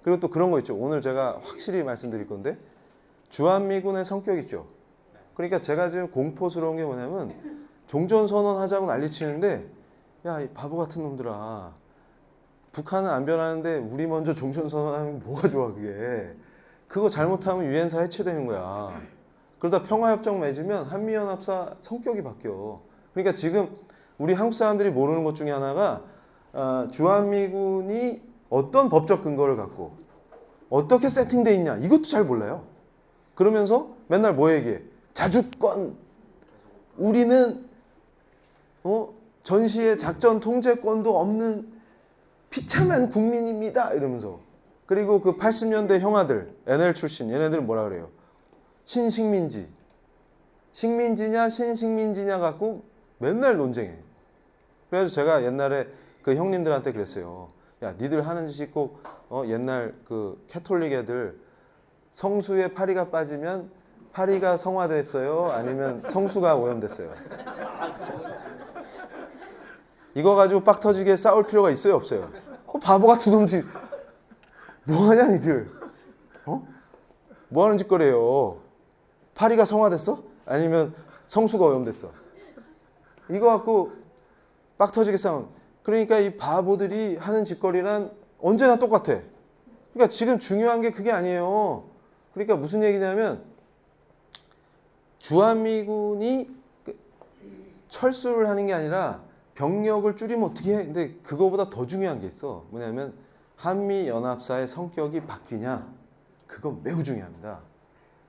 그리고 또 그런 거 있죠. 오늘 제가 확실히 말씀드릴 건데 주한미군의 성격이죠. 그러니까 제가 지금 공포스러운 게 뭐냐면 종전선언하자고 난리치는데 야, 이 바보 같은 놈들아. 북한은 안 변하는데 우리 먼저 종전선언하면 뭐가 좋아 그게. 그거 잘못하면 유엔사 해체되는 거야. 그러다 평화협정 맺으면 한미연합사 성격이 바뀌어. 그러니까 지금 우리 한국 사람들이 모르는 것 중에 하나가 주한미군이 어떤 법적 근거를 갖고 어떻게 세팅돼 있냐 이것도 잘 몰라요. 그러면서 맨날 뭐 얘기해? 자주권. 우리는 전시의 작전 통제권도 없는 비참한 국민입니다. 이러면서. 그리고 그 80년대 형아들, NL 출신 얘네들은 뭐라 그래요? 신식민지. 식민지냐 신식민지냐 갖고 맨날 논쟁해. 그래가지고 제가 옛날에 그 형님들한테 그랬어요. 야, 니들 하는 짓이 꼭 옛날 그 캐톨릭 애들 성수에 파리가 빠지면 파리가 성화됐어요? 아니면 성수가 오염됐어요? 이거 가지고 빡 터지게 싸울 필요가 있어요? 없어요? 바보 같은 놈들이 뭐하냐 니들? 뭐하는 짓거리예요? 파리가 성화됐어? 아니면 성수가 오염됐어? 이거 갖고 빡 터지게 싸운. 그러니까 이 바보들이 하는 짓거리란 언제나 똑같아. 그러니까 지금 중요한 게 그게 아니에요. 그러니까 무슨 얘기냐면 주한미군이 철수를 하는 게 아니라 병력을 줄이면 어떻게 해? 근데 그거보다 더 중요한 게 있어. 뭐냐면 한미연합사의 성격이 바뀌냐? 그건 매우 중요합니다.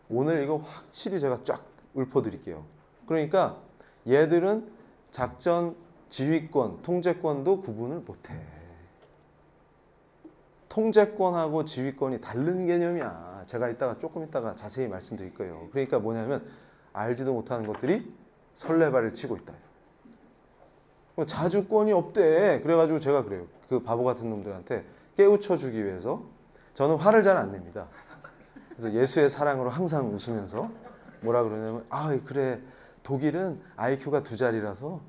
오늘 이거 확실히 제가 쫙 읊어드릴게요. 그러니까 얘들은 작전 지휘권, 통제권도 구분을 못해. 통제권하고 지휘권이 다른 개념이야. 제가 조금 이따가 자세히 말씀드릴 거예요. 그러니까 뭐냐면 알지도 못하는 것들이 설레발을 치고 있다. 자주권이 없대. 그래가지고 제가 그래요. 그 바보 같은 놈들한테 깨우쳐주기 위해서 저는 화를 잘 안 냅니다. 그래서 예수의 사랑으로 항상 웃으면서 뭐라 그러냐면 그래 독일은 IQ가 2자리라서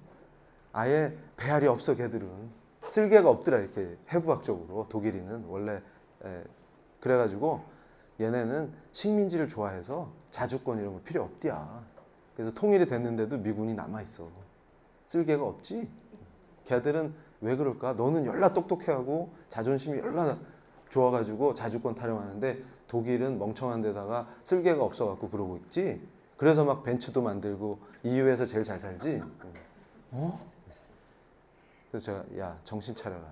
아예 배알이 없어. 걔들은 쓸개가 없더라. 이렇게 해부학적으로 독일인은 원래 그래가지고 얘네는 식민지를 좋아해서 자주권 이런 거 필요 없디야. 그래서 통일이 됐는데도 미군이 남아있어. 쓸개가 없지. 걔들은 왜 그럴까? 너는 열나 똑똑해하고 자존심이 열나 좋아가지고 자주권 타령하는데 독일은 멍청한 데다가 쓸개가 없어갖고 그러고 있지. 그래서 막 벤츠도 만들고 EU에서 제일 잘 살지. 그래서 제가 야 정신 차려라.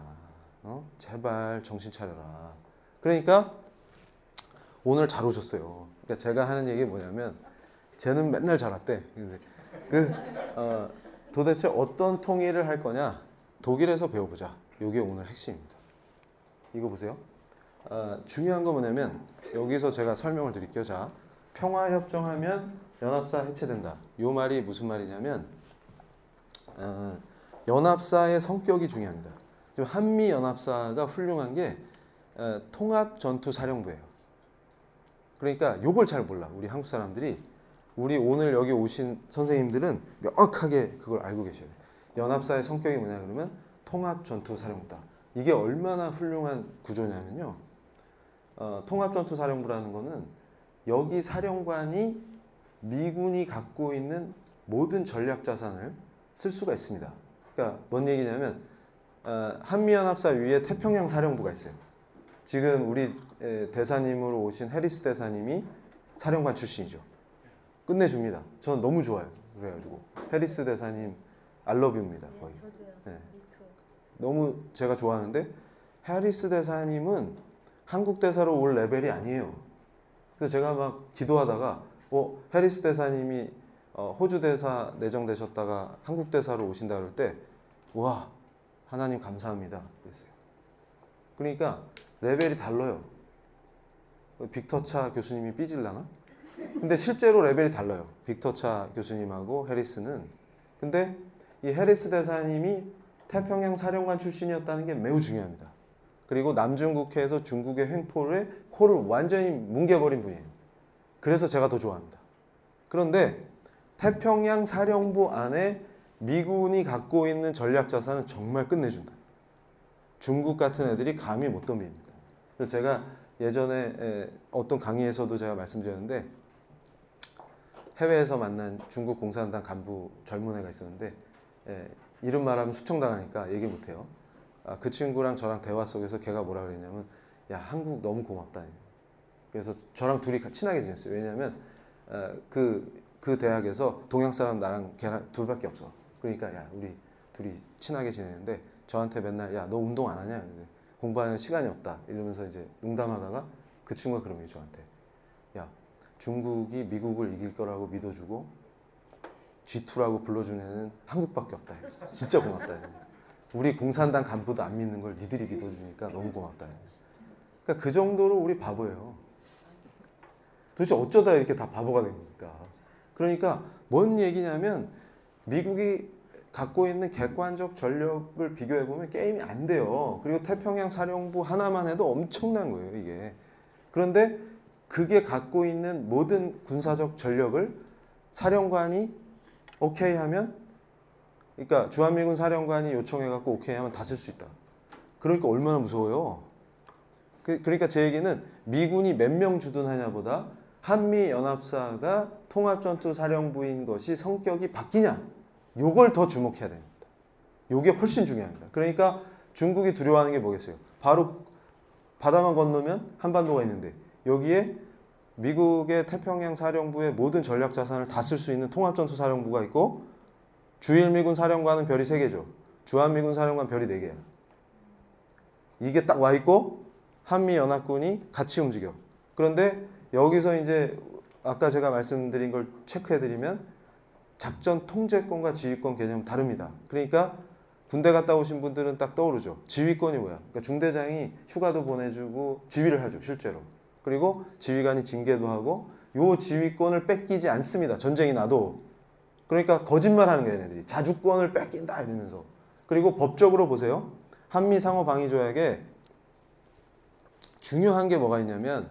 제발 정신 차려라. 그러니까 오늘 잘 오셨어요. 그러니까 제가 하는 얘기 뭐냐면 쟤는 맨날 잘 왔대. 도대체 어떤 통일을 할 거냐? 독일에서 배워보자. 이게 오늘 핵심입니다. 이거 보세요. 중요한 거 뭐냐면 여기서 제가 설명을 드릴게요. 자, 평화협정하면 연합사 해체된다. 이 말이 무슨 말이냐면 연합사의 성격이 중요합니다. 지금 한미연합사가 훌륭한 게 통합전투사령부예요. 그러니까 이걸 잘 몰라. 우리 한국 사람들이. 우리 오늘 여기 오신 선생님들은 명확하게 그걸 알고 계셔야 돼요. 연합사의 성격이 뭐냐 그러면 통합전투사령부다. 이게 얼마나 훌륭한 구조냐면요. 통합전투사령부라는 거는 여기 사령관이 미군이 갖고 있는 모든 전략자산을 쓸 수가 있습니다. 그러니까 뭔 얘기냐면 한미연합사 위에 태평양 사령부가 있어요. 지금 우리 대사님으로 오신 해리스 대사님이 사령관 출신이죠. 끝내줍니다. 저는 너무 좋아요. 그래가지고 해리스 대사님 알러뷰입니다. 거의. 저도요. 네. 너무 제가 좋아하는데 해리스 대사님은 한국 대사로 올 레벨이 아니에요. 그래서 제가 막 기도하다가 해리스 대사님이 호주 대사 내정되셨다가 한국 대사로 오신다 그럴 때 와 하나님 감사합니다 그랬어요. 그러니까 레벨이 달라요. 빅터차 교수님이 삐질라나? 근데 실제로 레벨이 달라요. 빅터차 교수님하고 해리스는. 근데 이 해리스 대사님이 태평양 사령관 출신이었다는 게 매우 중요합니다. 그리고 남중국해에서 중국의 횡포를 코를 완전히 뭉개버린 분이에요. 그래서 제가 더 좋아합니다. 그런데 태평양 사령부 안에 미군이 갖고 있는 전략자산은 정말 끝내준다. 중국 같은 애들이 감히 못 덤빕니다. 그래서 제가 예전에 어떤 강의에서도 제가 말씀드렸는데 해외에서 만난 중국 공산당 간부 젊은 애가 있었는데 이름 말하면 숙청당하니까 얘기 못해요. 그 친구랑 저랑 대화 속에서 걔가 뭐라 그랬냐면 야 한국 너무 고맙다. 그래서 저랑 둘이 친하게 지냈어요. 왜냐하면 그 대학에서 동양 사람 나랑 걔랑 둘밖에 없어. 그러니까 야 우리 둘이 친하게 지내는데 저한테 맨날 야 너 운동 안 하냐? 공부하는 시간이 없다 이러면서 이제 농담하다가 그 친구가 그런 게 저한테 야 중국이 미국을 이길 거라고 믿어주고 G2라고 불러주는 애는 한국밖에 없다. 진짜 고맙다. 우리 공산당 간부도 안 믿는 걸 니들이 믿어주니까 너무 고맙다. 그러니까 그 정도로 우리 바보예요. 도대체 어쩌다 이렇게 다 바보가 된 겁니까? 그러니까 뭔 얘기냐면 미국이 갖고 있는 객관적 전력을 비교해보면 게임이 안 돼요. 그리고 태평양 사령부 하나만 해도 엄청난 거예요, 이게. 그런데 그게 갖고 있는 모든 군사적 전력을 사령관이 오케이 하면, 그러니까 주한미군 사령관이 요청해갖고 오케이 하면 다 쓸 수 있다. 그러니까 얼마나 무서워요. 그러니까 제 얘기는 미군이 몇 명 주둔하냐보다 한미연합사가 통합전투사령부인 것이 성격이 바뀌냐, 요걸 더 주목해야 됩니다. 요게 훨씬 중요합니다. 그러니까 중국이 두려워하는 게 뭐겠어요? 바로 바다만 건너면 한반도가 있는데 여기에 미국의 태평양 사령부의 모든 전략 자산을 다 쓸 수 있는 통합전투 사령부가 있고 주일미군 사령관은 별이 3개죠. 주한미군 사령관 별이 4개야. 이게 딱 와 있고 한미연합군이 같이 움직여. 그런데 여기서 이제 아까 제가 말씀드린 걸 체크해드리면 작전 통제권과 지휘권 개념은 다릅니다. 그러니까 군대 갔다 오신 분들은 딱 떠오르죠. 지휘권이 뭐야? 그러니까 중대장이 휴가도 보내주고 지휘를 하죠, 실제로. 그리고 지휘관이 징계도 하고 요 지휘권을 뺏기지 않습니다. 전쟁이 나도. 그러니까 거짓말하는 거예요, 얘네들이. 자주권을 뺏긴다 이러면서. 그리고 법적으로 보세요. 한미 상호 방위 조약에 중요한 게 뭐가 있냐면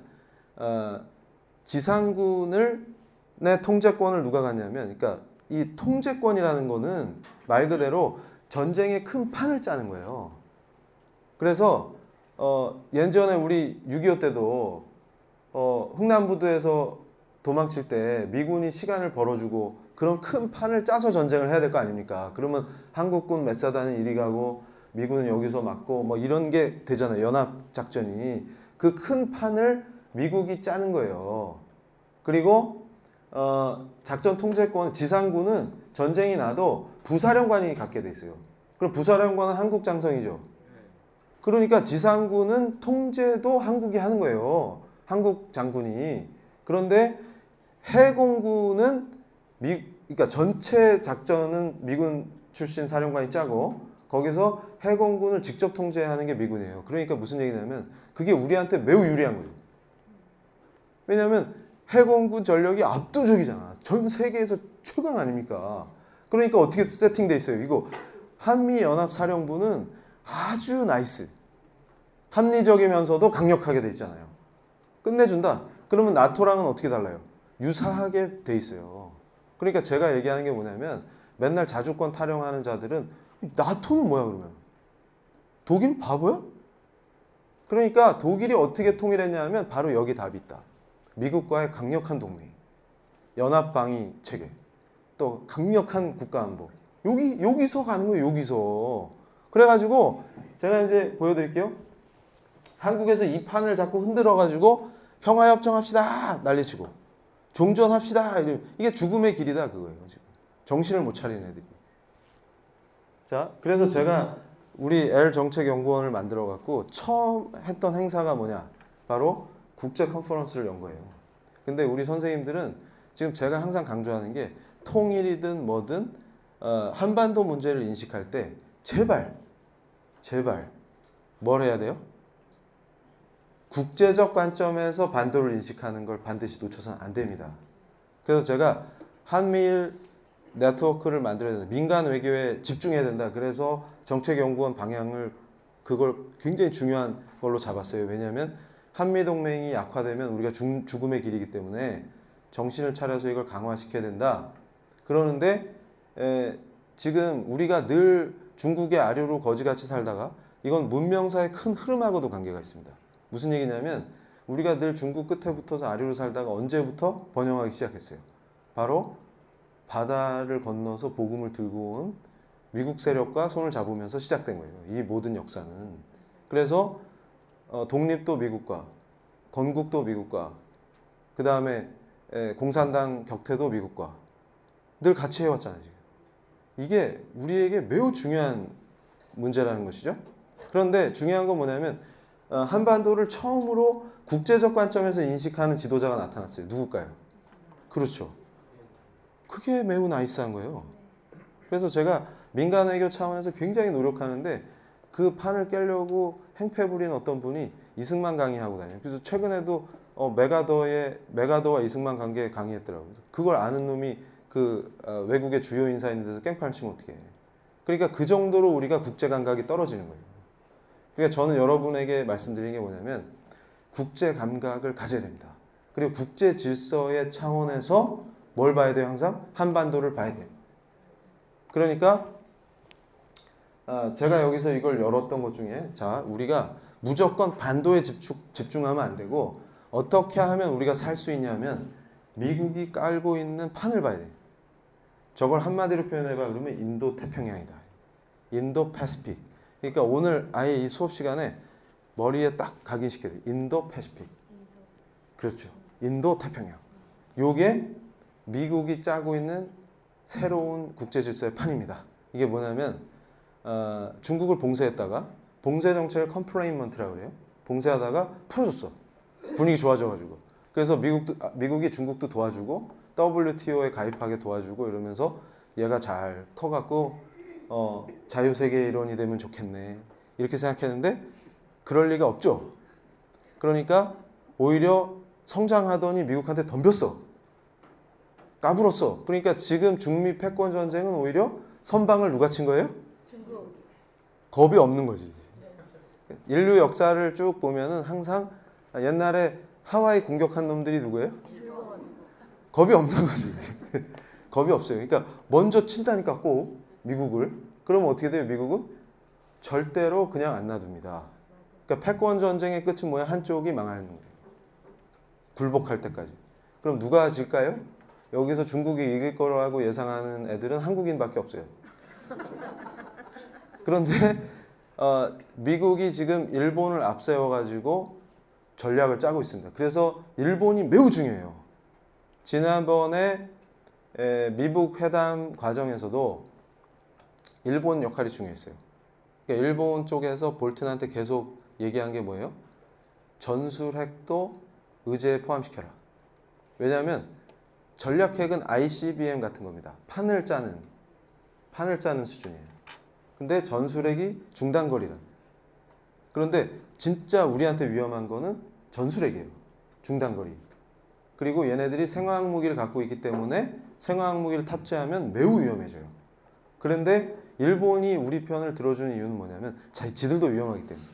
지상군을 내 통제권을 누가 갖냐면, 그러니까 이 통제권이라는 거는 말 그대로 전쟁의 큰 판을 짜는 거예요. 그래서 예전에 우리 6.25 때도 흥남부두에서 도망칠 때 미군이 시간을 벌어주고 그런 큰 판을 짜서 전쟁을 해야 될 거 아닙니까? 그러면 한국군 몇 사단은 이리 가고 미군은 여기서 맞고 뭐 이런 게 되잖아요. 연합작전이. 그 큰 판을 미국이 짜는 거예요. 그리고 작전 통제권, 지상군은 전쟁이 나도 부사령관이 갖게 돼 있어요. 그럼 부사령관은 한국 장성이죠. 그러니까 지상군은 통제도 한국이 하는 거예요. 한국 장군이. 그런데 해공군은 그러니까 전체 작전은 미군 출신 사령관이 짜고 거기서 해공군을 직접 통제하는 게 미군이에요. 그러니까 무슨 얘기냐면 그게 우리한테 매우 유리한 거예요. 왜냐하면 해공군 전력이 압도적이잖아. 전 세계에서 최강 아닙니까? 그러니까 어떻게 세팅돼 있어요? 이거 한미연합사령부는 아주 나이스. 합리적이면서도 강력하게 돼 있잖아요. 끝내준다. 그러면 나토랑은 어떻게 달라요? 유사하게 돼 있어요. 그러니까 제가 얘기하는 게 뭐냐면 맨날 자주권 타령하는 자들은 나토는 뭐야 그러면? 독일 바보야? 그러니까 독일이 어떻게 통일했냐면 바로 여기 답이 있다. 미국과의 강력한 동맹, 연합방위 체계, 또 강력한 국가안보. 여기서 가는 거예요, 여기서. 그래가지고 제가 이제 보여드릴게요. 한국에서 이 판을 자꾸 흔들어가지고 평화협정합시다 난리치고 종전합시다 이게 죽음의 길이다 그거예요. 지금 정신을 못 차리는 애들이. 자, 그래서 제가 우리 L 정책연구원을 만들어 갖고 처음 했던 행사가 뭐냐? 바로 국제 컨퍼런스를 연 거예요. 근데 우리 선생님들은 지금 제가 항상 강조하는 게 통일이든 뭐든 한반도 문제를 인식할 때 제발 뭘 해야 돼요? 국제적 관점에서 반도를 인식하는 걸 반드시 놓쳐서는 안 됩니다. 그래서 제가 한미일 네트워크를 만들어야 된다. 민간 외교에 집중해야 된다. 그래서 정책연구원 방향을 그걸 굉장히 중요한 걸로 잡았어요. 왜냐하면 한미동맹이 약화되면 우리가 죽음의 길이기 때문에 정신을 차려서 이걸 강화시켜야 된다. 그러는데 지금 우리가 늘 중국의 아류로 거지같이 살다가 이건 문명사의 큰 흐름하고도 관계가 있습니다. 무슨 얘기냐면 우리가 늘 중국 끝에 붙어서 아래로 살다가 언제부터 번영하기 시작했어요? 바로 바다를 건너서 복음을 들고 온 미국 세력과 손을 잡으면서 시작된 거예요. 이 모든 역사는. 그래서 독립도 미국과, 건국도 미국과, 그 다음에 공산당 격퇴도 미국과 늘 같이 해왔잖아요. 지금. 이게 우리에게 매우 중요한 문제라는 것이죠. 그런데 중요한 건 뭐냐면 한반도를 처음으로 국제적 관점에서 인식하는 지도자가 나타났어요. 누굴까요? 그렇죠. 그게 매우 나이스한 거예요. 그래서 제가 민간 외교 차원에서 굉장히 노력하는데 그 판을 깨려고 행패 부린 어떤 분이 이승만 강의하고 다녀요. 그래서 최근에도 메가더와 이승만 관계 강의했더라고요. 그걸 아는 놈이 그 외국의 주요 인사인 데서 깽판을 치면 어떻게 해. 그러니까 그 정도로 우리가 국제 감각이 떨어지는 거예요. 그러니까 저는 여러분에게 말씀드리는 게 뭐냐면 국제 감각을 가져야 됩니다. 그리고 국제 질서의 차원에서 뭘 봐야 돼요? 항상 한반도를 봐야 돼요. 그러니까 제가 여기서 이걸 열었던 것 중에 자 우리가 무조건 반도에 집중하면 안 되고 어떻게 하면 우리가 살 수 있냐면 미국이 깔고 있는 판을 봐야 돼요. 저걸 한마디로 표현해봐 그러면 인도 태평양이다. 인도 패시픽. 그러니까 오늘 아예 이 수업 시간에 머리에 딱 각인시켜야 돼요. 인도 패시픽. 그렇죠. 인도 태평양. 요게 미국이 짜고 있는 새로운 국제 질서의 판입니다. 이게 뭐냐면 중국을 봉쇄했다가 봉쇄 정책을 컴플레인먼트라고 그래요. 봉쇄하다가 풀어줬어. 분위기 좋아져가지고. 그래서 미국이 중국도 도와주고 WTO에 가입하게 도와주고 이러면서 얘가 잘 커갖고 자유세계 일원이 되면 좋겠네. 이렇게 생각했는데 그럴 리가 없죠. 그러니까 오히려 성장하더니 미국한테 덤볐어. 까불었어. 그러니까 지금 중미 패권 전쟁은 오히려 선방을 누가 친 거예요? 중국. 겁이 없는 거지. 인류 역사를 쭉 보면은 항상 옛날에 하와이 공격한 놈들이 누구예요? 겁이 없는 거지. 겁이 없어요. 그러니까 먼저 친다니까 꼭 미국을. 그러면 어떻게 돼요? 미국은 절대로 그냥 안 놔둡니다. 그러니까 패권 전쟁의 끝은 뭐야? 한쪽이 망하는 거예요. 굴복할 때까지. 그럼 누가 질까요? 여기서 중국이 이길 거라고 예상하는 애들은 한국인밖에 없어요. 그런데 미국이 지금 일본을 앞세워가지고 전략을 짜고 있습니다. 그래서 일본이 매우 중요해요. 지난번에 미북 회담 과정에서도 일본 역할이 중요했어요. 그러니까 일본 쪽에서 볼튼한테 계속 얘기한 게 뭐예요? 전술핵도 의제에 포함시켜라. 왜냐하면 전략핵은 ICBM 같은 겁니다. 판을 짜는 수준이에요. 근데 전술핵이 중단거리라. 그런데 진짜 우리한테 위험한 거는 전술핵이에요. 중단거리. 그리고 얘네들이 생화학 무기를 갖고 있기 때문에 생화학 무기를 탑재하면 매우 위험해져요. 그런데 일본이 우리 편을 들어주는 이유는 뭐냐면 지들도 위험하기 때문에.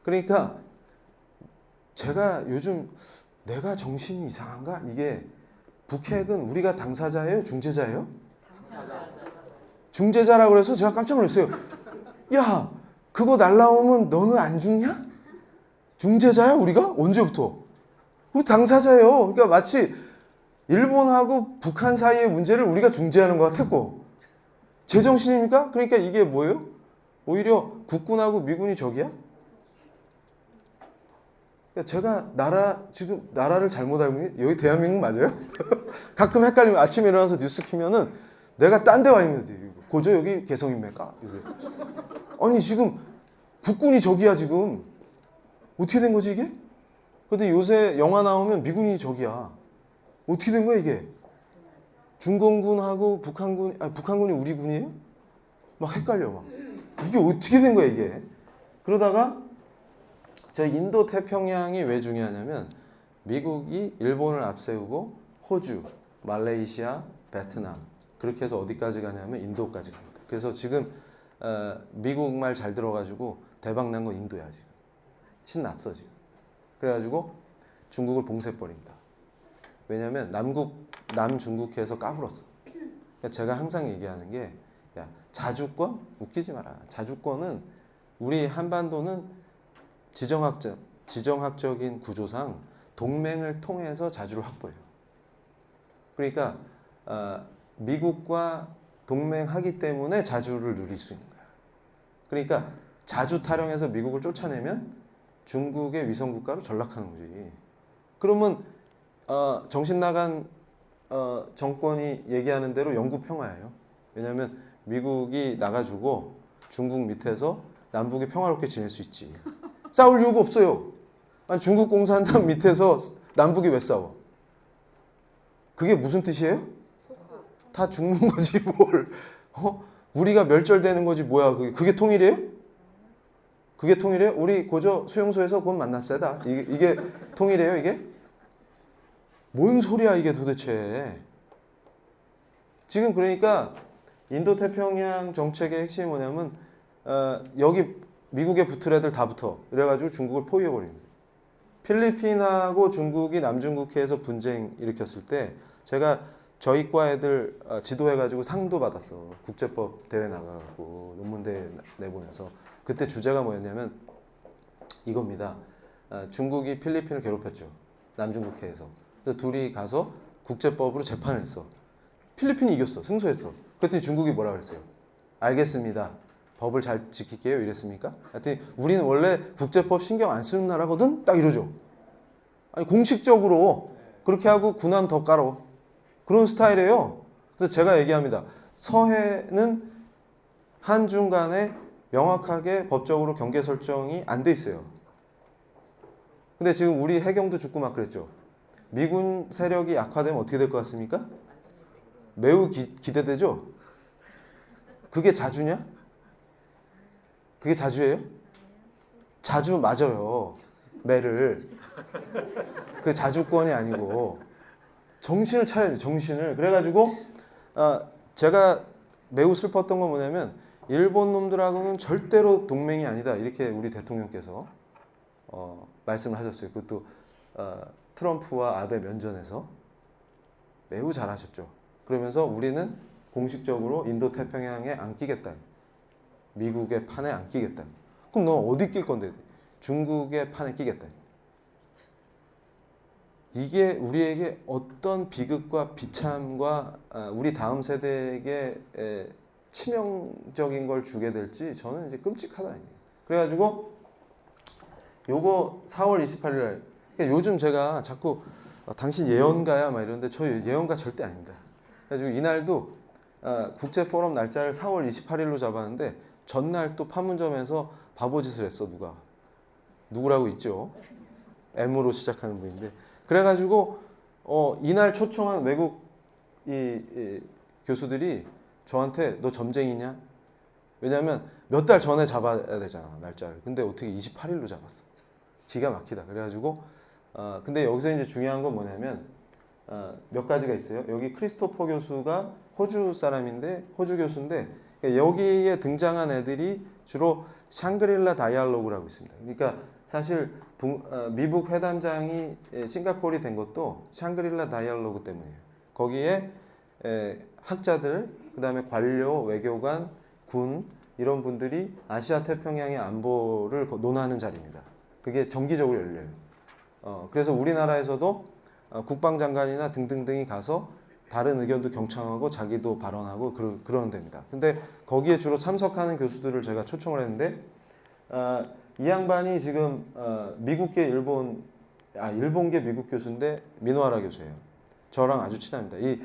그러니까 제가 요즘 내가 정신이 이상한가? 이게 북핵은 우리가 당사자예요? 중재자예요? 당사자. 중재자라고 그래서 제가 깜짝 놀랐어요. 야, 그거 날라오면 너는 안 죽냐? 중재자야 우리가? 언제부터? 우리 당사자예요. 그러니까 마치 일본하고 북한 사이의 문제를 우리가 중재하는 것 같았고 제정신입니까? 그러니까 이게 뭐예요? 오히려 국군하고 미군이 적이야? 그러니까 제가 지금 나라를 잘못 알고 있는 여기 대한민국 맞아요? 가끔 헷갈리면 아침에 일어나서 뉴스 키면은 내가 딴 데 와 있는데 고저 여기 개성입니까? 아니 지금 국군이 적이야 지금. 어떻게 된 거지 이게? 근데 요새 영화 나오면 미군이 적이야. 어떻게 된 거야 이게? 중공군하고 북한군이 우리 군이에요? 막 헷갈려 막. 이게 어떻게 된 거야 이게? 그러다가 저 인도 태평양이 왜 중요하냐면 미국이 일본을 앞세우고 호주, 말레이시아, 베트남 그렇게 해서 어디까지 가냐면 인도까지 갑니다. 그래서 지금 미국 말 잘 들어가지고 대박 난 건 인도야 지금. 신났어 지금. 그래가지고 중국을 봉쇄버립니다. 왜냐면 남중국해에서 까불었어. 그러니까 제가 항상 얘기하는 게 야, 자주권? 웃기지 마라. 자주권은 우리 한반도는 지정학적인 구조상 동맹을 통해서 자주를 확보해요. 그러니까 미국과 동맹하기 때문에 자주를 누릴 수 있는 거야. 그러니까 자주 타령해서 미국을 쫓아내면 중국의 위성국가로 전락하는 거지. 그러면 정신 나간 정권이 얘기하는 대로 영구 평화예요. 왜냐하면 미국이 나가주고 중국 밑에서 남북이 평화롭게 지낼 수 있지. 싸울 이유가 없어요. 아니, 중국 공산당 밑에서 남북이 왜 싸워? 그게 무슨 뜻이에요? 다 죽는 거지 뭘. 우리가 멸절되는 거지 뭐야. 그게 통일이에요? 그게 통일이에요? 우리 고저 수용소에서 곧 만납시다. 이게 통일이에요 이게? 뭔 소리야 이게 도대체. 지금 그러니까 인도태평양 정책의 핵심이 뭐냐면 여기 미국에 붙을 애들 다 붙어. 이래가지고 중국을 포위해버리는 거예요. 필리핀하고 중국이 남중국해에서 분쟁 일으켰을 때 제가 저희 과 애들 지도해가지고 상도 받았어. 국제법 대회 나가고 논문대회 내보내서. 그때 주제가 뭐였냐면 이겁니다. 중국이 필리핀을 괴롭혔죠. 남중국해에서. 그래서 둘이 가서 국제법으로 재판을 했어. 필리핀이 이겼어. 승소했어. 그랬더니 중국이 뭐라 그랬어요? 알겠습니다. 법을 잘 지킬게요. 이랬습니까? 하여튼 우리는 원래 국제법 신경 안 쓰는 나라거든? 딱 이러죠. 아니 공식적으로 그렇게 하고 군함 더 깔어. 그런 스타일이에요. 그래서 제가 얘기합니다. 서해는 한중 간에 명확하게 법적으로 경계 설정이 안 돼 있어요. 근데 지금 우리 해경도 죽고 막 그랬죠. 미군 세력이 약화되면 어떻게 될 것 같습니까? 매우 기대되죠? 그게 자주냐? 그게 자주예요? 자주 맞아요. 매를. 그 자주권이 아니고 정신을 차려야 돼. 정신을. 그래가지고 제가 매우 슬펐던 건 뭐냐면 일본 놈들하고는 절대로 동맹이 아니다. 이렇게 우리 대통령께서 말씀을 하셨어요. 그것도 트럼프와 아베 면전에서 매우 잘하셨죠. 그러면서 우리는 공식적으로 인도태평양에 안 끼겠다. 미국의 판에 안 끼겠다. 그럼 너 어디 낄 건데? 중국의 판에 끼겠다. 이게 우리에게 어떤 비극과 비참과 우리 다음 세대에게 치명적인 걸 주게 될지 저는 이제 끔찍하다. 그래가지고 요거 4월 28일 날 그러니까 요즘 제가 자꾸 당신 예언가야 막 이러는데 저 예언가 절대 아닙니다. 그래가지고 이날도 국제 포럼 날짜를 4월 28일로 잡았는데 전날 또 판문점에서 바보짓을 했어. 누구라고 있죠. M으로 시작하는 분인데 그래가지고 이날 초청한 외국 이 교수들이 저한테 너 점쟁이냐? 왜냐면 몇 달 전에 잡아야 되잖아 날짜를. 근데 어떻게 28일로 잡았어. 기가 막히다. 그래가지고 근데 여기서 이제 중요한 건 뭐냐면 몇 가지가 있어요. 여기 크리스토퍼 교수가 호주 사람인데 호주 교수인데 여기에 등장한 애들이 주로 샹그릴라 다이알로그라고 있습니다. 그러니까 사실 미국 회담장이 싱가포르이 된 것도 샹그릴라 다이알로그 때문이에요. 거기에 학자들, 그 다음에 관료, 외교관, 군 이런 분들이 아시아 태평양의 안보를 논하는 자리입니다. 그게 정기적으로 열려요. 그래서 우리나라에서도 국방장관이나 등등등이 가서 다른 의견도 경청하고 자기도 발언하고 그러는 데입니다. 근데 거기에 주로 참석하는 교수들을 제가 초청을 했는데 이 양반이 지금 미국계 일본계 미국 교수인데 미노하라 교수예요. 저랑 아주 친합니다. 이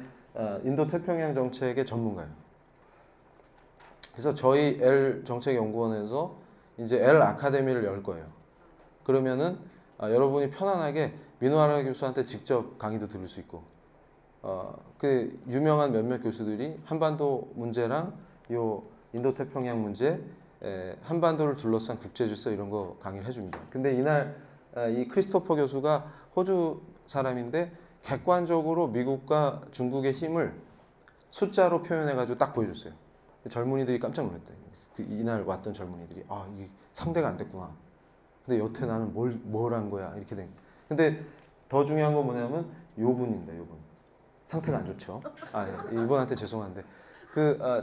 인도 태평양 정책의 전문가예요. 그래서 저희 L 정책연구원에서 이제 L 아카데미를 열 거예요. 그러면은 여러분이 편안하게 미노하라 교수한테 직접 강의도 들을 수 있고 그 유명한 몇몇 교수들이 한반도 문제랑 요 인도 태평양 문제 한반도를 둘러싼 국제질서 이런 거 강의를 해줍니다. 근데 이날 이 크리스토퍼 교수가 호주 사람인데 객관적으로 미국과 중국의 힘을 숫자로 표현해가지고 딱 보여줬어요. 젊은이들이 깜짝 놀랐대. 이날 왔던 젊은이들이 이게 상대가 안 됐구나. 근데 여태 나는 뭘 한 거야 이렇게 된. 근데 더 중요한 건 뭐냐면 요분입니다. 요분 상태가 안 좋죠. 이분한테 죄송한데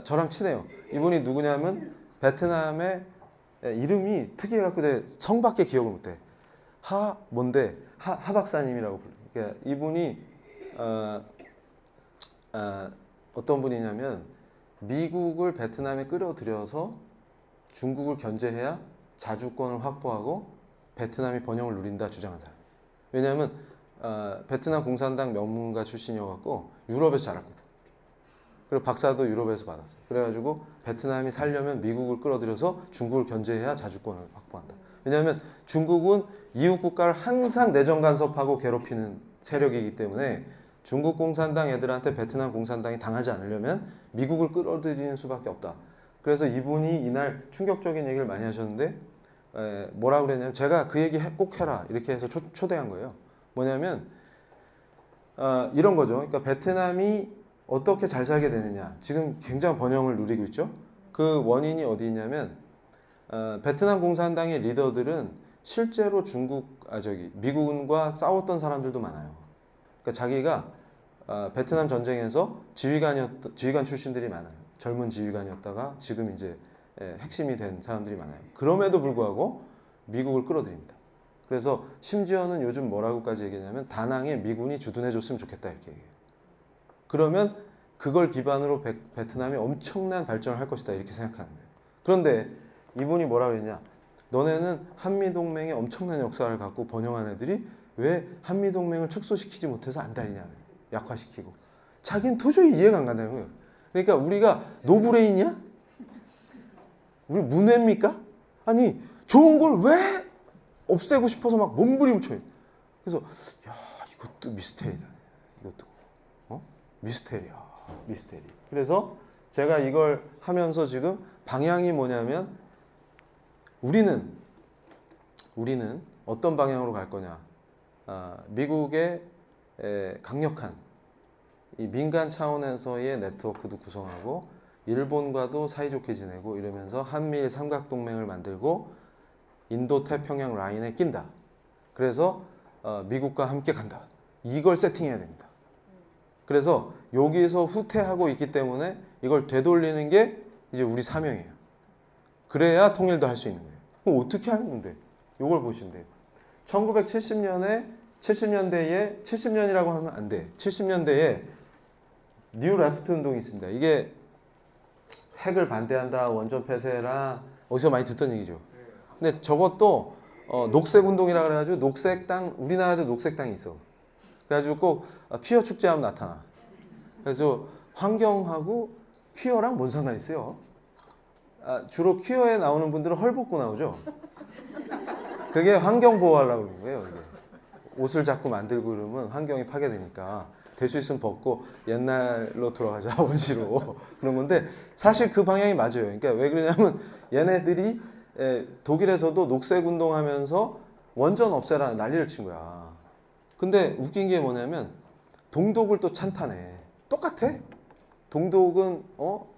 저랑 친해요. 이분이 누구냐면 베트남의 이름이 특이해갖고 성밖에 기억을 못해. 하 박사님이라고 불러요. 그러니까 이분이 어떤 분이냐면 미국을 베트남에 끌어들여서 중국을 견제해야 자주권을 확보하고 베트남이 번영을 누린다 주장한 사람. 왜냐하면 베트남 공산당 명문가 출신이어갖고 유럽에서 자랐거든. 그리고 박사도 유럽에서 받았어요. 그래가지고 베트남이 살려면 미국을 끌어들여서 중국을 견제해야 자주권을 확보한다. 왜냐하면 중국은 이웃 국가를 항상 내정 간섭하고 괴롭히는 세력이기 때문에 중국 공산당 애들한테 베트남 공산당이 당하지 않으려면 미국을 끌어들이는 수밖에 없다. 그래서 이분이 이날 충격적인 얘기를 많이 하셨는데 뭐라고 그랬냐면 제가 그 얘기 꼭 해라 이렇게 해서 초대한 거예요. 뭐냐면 이런 거죠. 그러니까 베트남이 어떻게 잘 살게 되느냐. 지금 굉장히 번영을 누리고 있죠. 그 원인이 어디 있냐면 베트남 공산당의 리더들은 실제로 미군과 싸웠던 사람들도 많아요. 그러니까 자기가 베트남 전쟁에서 지휘관 출신들이 많아요. 젊은 지휘관이었다가 지금 이제 핵심이 된 사람들이 많아요. 그럼에도 불구하고 미국을 끌어들입니다. 그래서 심지어는 요즘 뭐라고까지 얘기하냐면 다낭에 미군이 주둔해줬으면 좋겠다 이렇게 얘기해요. 그러면 그걸 기반으로 베트남이 엄청난 발전을 할 것이다 이렇게 생각하는 거예요. 그런데 이분이 뭐라고 했냐. 너네는 한미동맹에 엄청난 역사를 갖고 번영한 애들이 왜 한미동맹을 축소시키지 못해서 안 달리냐. 약화시키고. 자기는 도저히 이해가 안 간다는 거예요. 그러니까 우리가 노브레인이야? 우리 문외입니까? 아니 좋은 걸 왜 없애고 싶어서 막 몸부림쳐요. 그래서 야 이것도 미스테리다. 이것도 미스테리야. 미스테리. 그래서 제가 이걸 하면서 지금 방향이 뭐냐면 우리는 어떤 방향으로 갈 거냐. 미국의 강력한 이 민간 차원에서의 네트워크도 구성하고 일본과도 사이좋게 지내고 이러면서 한미일 삼각동맹을 만들고 인도 태평양 라인에 낀다. 그래서 미국과 함께 간다. 이걸 세팅해야 됩니다. 그래서 여기서 후퇴하고 있기 때문에 이걸 되돌리는 게 이제 우리 사명이에요. 그래야 통일도 할 수 있는 거예요. 그럼 어떻게 하는 건데? 이걸 보시면 돼요. 70년대에 70년이라고 하면 안 돼. 70년대에 뉴 레프트 운동이 있습니다. 이게 핵을 반대한다, 원전 폐쇄라 어디서 많이 듣던 얘기죠. 근데 저것도 녹색 운동이라 그래가지고 녹색당 우리나라도 녹색당이 있어. 그래가지고 꼭 퀴어 축제하면 나타나. 그래서 환경하고 퀴어랑 뭔 상관이 있어요? 주로 퀴어에 나오는 분들은 헐 벗고 나오죠. 그게 환경 보호하려고 그러는 거예요. 이게. 옷을 자꾸 만들고 그러면 환경이 파괴되니까 될 수 있으면 벗고 옛날로 돌아가자 원시로 그런 건데 사실 그 방향이 맞아요. 그러니까 왜 그러냐면 얘네들이 독일에서도 녹색 운동하면서 원전 없애라는 난리를 친 거야. 근데 웃긴 게 뭐냐면 동독을 또 찬탄해. 똑같아. 동독은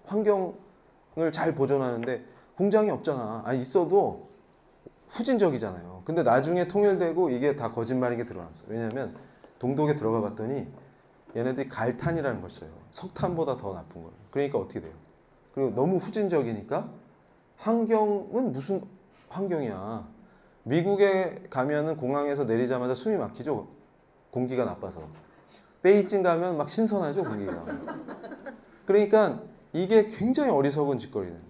환경을 잘 보존하는데 공장이 없잖아. 있어도 후진적이잖아요. 근데 나중에 통일되고 이게 다 거짓말인 게 드러났어. 왜냐하면 동독에 들어가 봤더니 얘네들이 갈탄이라는 걸 써요. 석탄보다 더 나쁜 걸. 그러니까 어떻게 돼요? 그리고 너무 후진적이니까 환경은 무슨 환경이야. 미국에 가면은 공항에서 내리자마자 숨이 막히죠. 공기가 나빠서. 베이징 가면 막 신선하죠, 공기가. 그러니까 이게 굉장히 어리석은 짓거리는 거예요.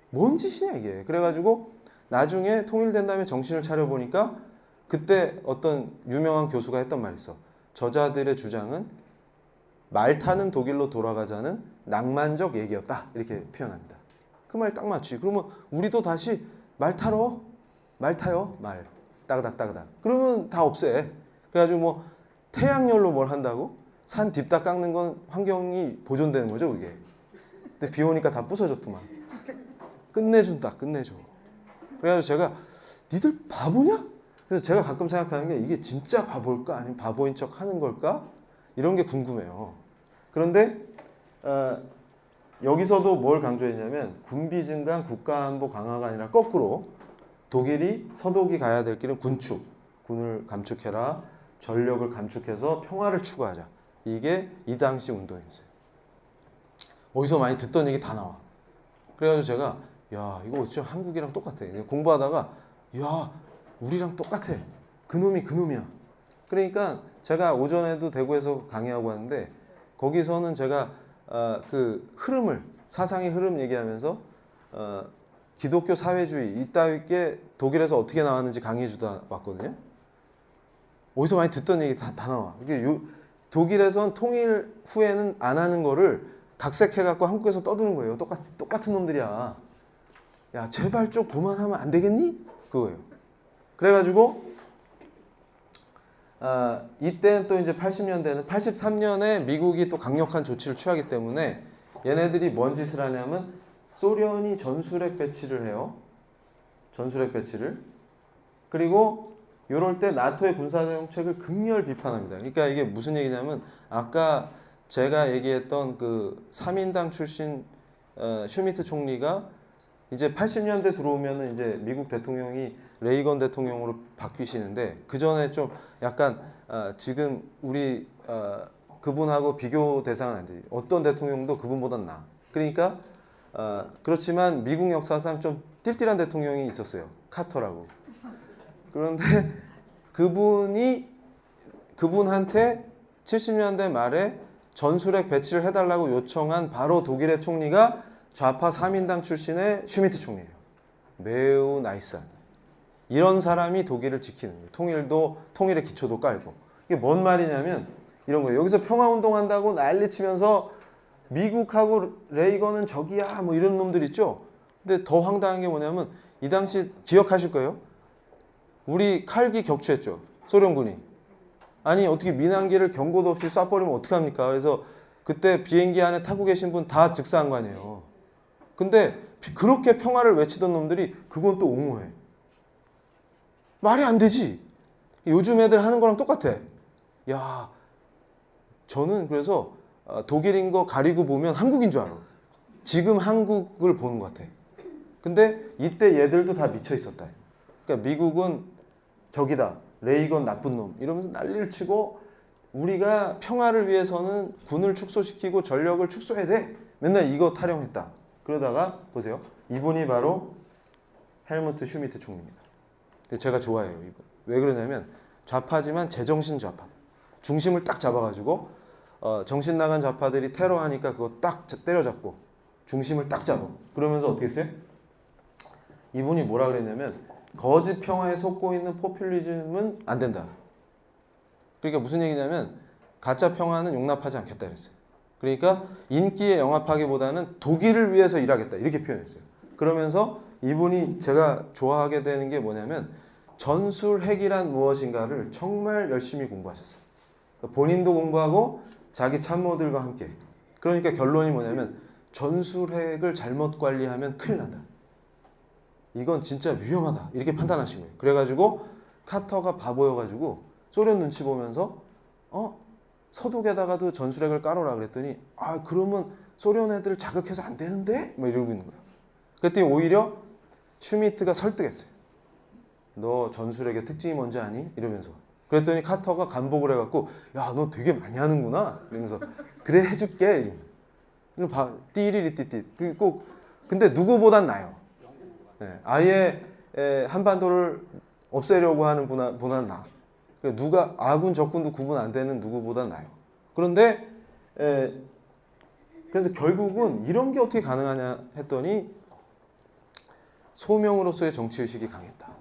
뭔 짓이냐 이게. 그래가지고 나중에 통일된 다음에 정신을 차려보니까 그때 어떤 유명한 교수가 했던 말이 있어. 저자들의 주장은 말 타는 독일로 돌아가자는 낭만적 얘기였다. 이렇게 표현합니다. 그 말 딱 맞지. 그러면 우리도 다시 말 타러 말 타요. 말. 따그닥따그닥. 그러면 다 없애. 그래가지고 뭐 태양열로 뭘 한다고? 산 딥다 깎는 건 환경이 보존되는 거죠, 그게. 근데 비 오니까 다 부서졌더만. 끝내준다, 끝내줘. 그래가지고 제가 니들 바보냐? 그래서 제가 가끔 생각하는 게 이게 진짜 바보일까? 아니면 바보인 척 하는 걸까? 이런 게 궁금해요. 그런데 여기서도 뭘 강조했냐면 군비 증강, 국가안보 강화가 아니라 거꾸로 독일이 서독이 가야 될 길은 군축, 군을 감축해라, 전력을 감축해서 평화를 추구하자. 이게 이 당시 운동이었어요. 어디서 많이 듣던 얘기 다 나와. 그래가지고 제가 야 이거 어쩌 한국이랑 똑같아. 공부하다가 야 우리랑 똑같아. 그놈이 그놈이야. 그러니까 제가 오전에도 대구에서 강의하고 왔는데 거기서는 제가 그 흐름을 사상의 흐름 얘기하면서 기독교 사회주의 이따위께 독일에서 어떻게 나왔는지 강의해 주다 왔거든요. 어디서 많이 듣던 얘기 다 나와. 이게 독일에선 통일 후에는 안 하는 거를 각색해갖고 한국에서 떠드는 거예요. 똑같은 놈들이야. 야, 제발 좀 그만하면 안 되겠니? 그거예요. 그래가지고 이때는 또 이제 80년대는 83년에 미국이 또 강력한 조치를 취하기 때문에 얘네들이 뭔 짓을 하냐면 소련이 전술핵 배치를 해요. 전술핵 배치를. 그리고 이럴 때 나토의 군사정책을 극렬 비판합니다. 그러니까 이게 무슨 얘기냐면 아까 제가 얘기했던 그 3인당 출신 슈미트 총리가 이제 80년대 들어오면은 이제 미국 대통령이 레이건 대통령으로 바뀌시는데 그 전에 좀 약간 지금 우리 그분하고 비교 대상은 안 돼. 어떤 대통령도 그분보단 나아. 그러니까 그렇지만 미국 역사상 좀 띨띨한 대통령이 있었어요. 카터라고. 그런데 그분한테 70년대 말에 전술핵 배치를 해달라고 요청한 바로 독일의 총리가 좌파 3인당 출신의 슈미트 총리예요. 매우 나이스한. 이런 사람이 독일을 지키는 거예요. 통일의 기초도 깔고. 이게 뭔 말이냐면 이런 거예요. 여기서 평화운동한다고 난리치면서 미국하고 레이건은 적이야 뭐 이런 놈들 있죠. 근데 더 황당한 게 뭐냐면 이 당시 기억하실 거예요. 우리 칼기 격추했죠. 소련군이. 아니 어떻게 민항기를 경고도 없이 쏴버리면 어떡합니까? 그래서 그때 비행기 안에 타고 계신 분 다 즉사한 거 아니에요. 근데 그렇게 평화를 외치던 놈들이 그건 또 옹호해. 말이 안 되지. 요즘 애들 하는 거랑 똑같아. 야, 저는 그래서 독일인 거 가리고 보면 한국인 줄 알아. 지금 한국을 보는 것 같아. 근데 이때 얘들도 다 미쳐 있었다. 그러니까 미국은 적이다. 레이건 나쁜 놈. 이러면서 난리를 치고 우리가 평화를 위해서는 군을 축소시키고 전력을 축소해야 돼. 맨날 이거 타령했다. 그러다가 보세요. 이분이 바로 헬무트 슈미트 총리입니다. 제가 좋아해요. 이분. 왜 그러냐면 좌파지만 제정신 좌파. 중심을 딱 잡아가지고 정신 나간 좌파들이 테러하니까 그거 딱 때려잡고 중심을 딱 잡아. 그러면서 어떻게 했어요? 이분이 뭐라 그랬냐면 거짓 평화에 속고 있는 포퓰리즘은 안 된다. 그러니까 무슨 얘기냐면 가짜 평화는 용납하지 않겠다 그랬어요. 그러니까 인기에 영합하기보다는 독일을 위해서 일하겠다 이렇게 표현했어요. 그러면서 이분이 제가 좋아하게 되는 게 뭐냐면 전술핵이란 무엇인가를 정말 열심히 공부하셨어요. 그러니까 본인도 공부하고 자기 참모들과 함께. 그러니까 결론이 뭐냐면 전술핵을 잘못 관리하면 큰일 난다. 이건 진짜 위험하다. 이렇게 판단하신 거예요. 그래가지고 카터가 바보여가지고 소련 눈치 보면서 서독에다가도 전술핵을 깔아라 그랬더니 그러면 소련 애들 자극해서 안 되는데? 막 이러고 있는 거야. 그랬더니 오히려 슈미트가 설득했어요. 너 전술핵의 특징이 뭔지 아니? 이러면서. 그랬더니 카터가 간복을 해갖고 야, 너 되게 많이 하는구나. 이러면서 그래 해줄게. 띠리리띠띠. 근데 누구보단 나요. 네, 아예 한반도를 없애려고 하는 분보다는 나. 누가 아군 적군도 구분 안 되는 누구보다 나요. 그런데 그래서 결국은 이런 게 어떻게 가능하냐 했더니 소명으로서의 정치의식이 강했다.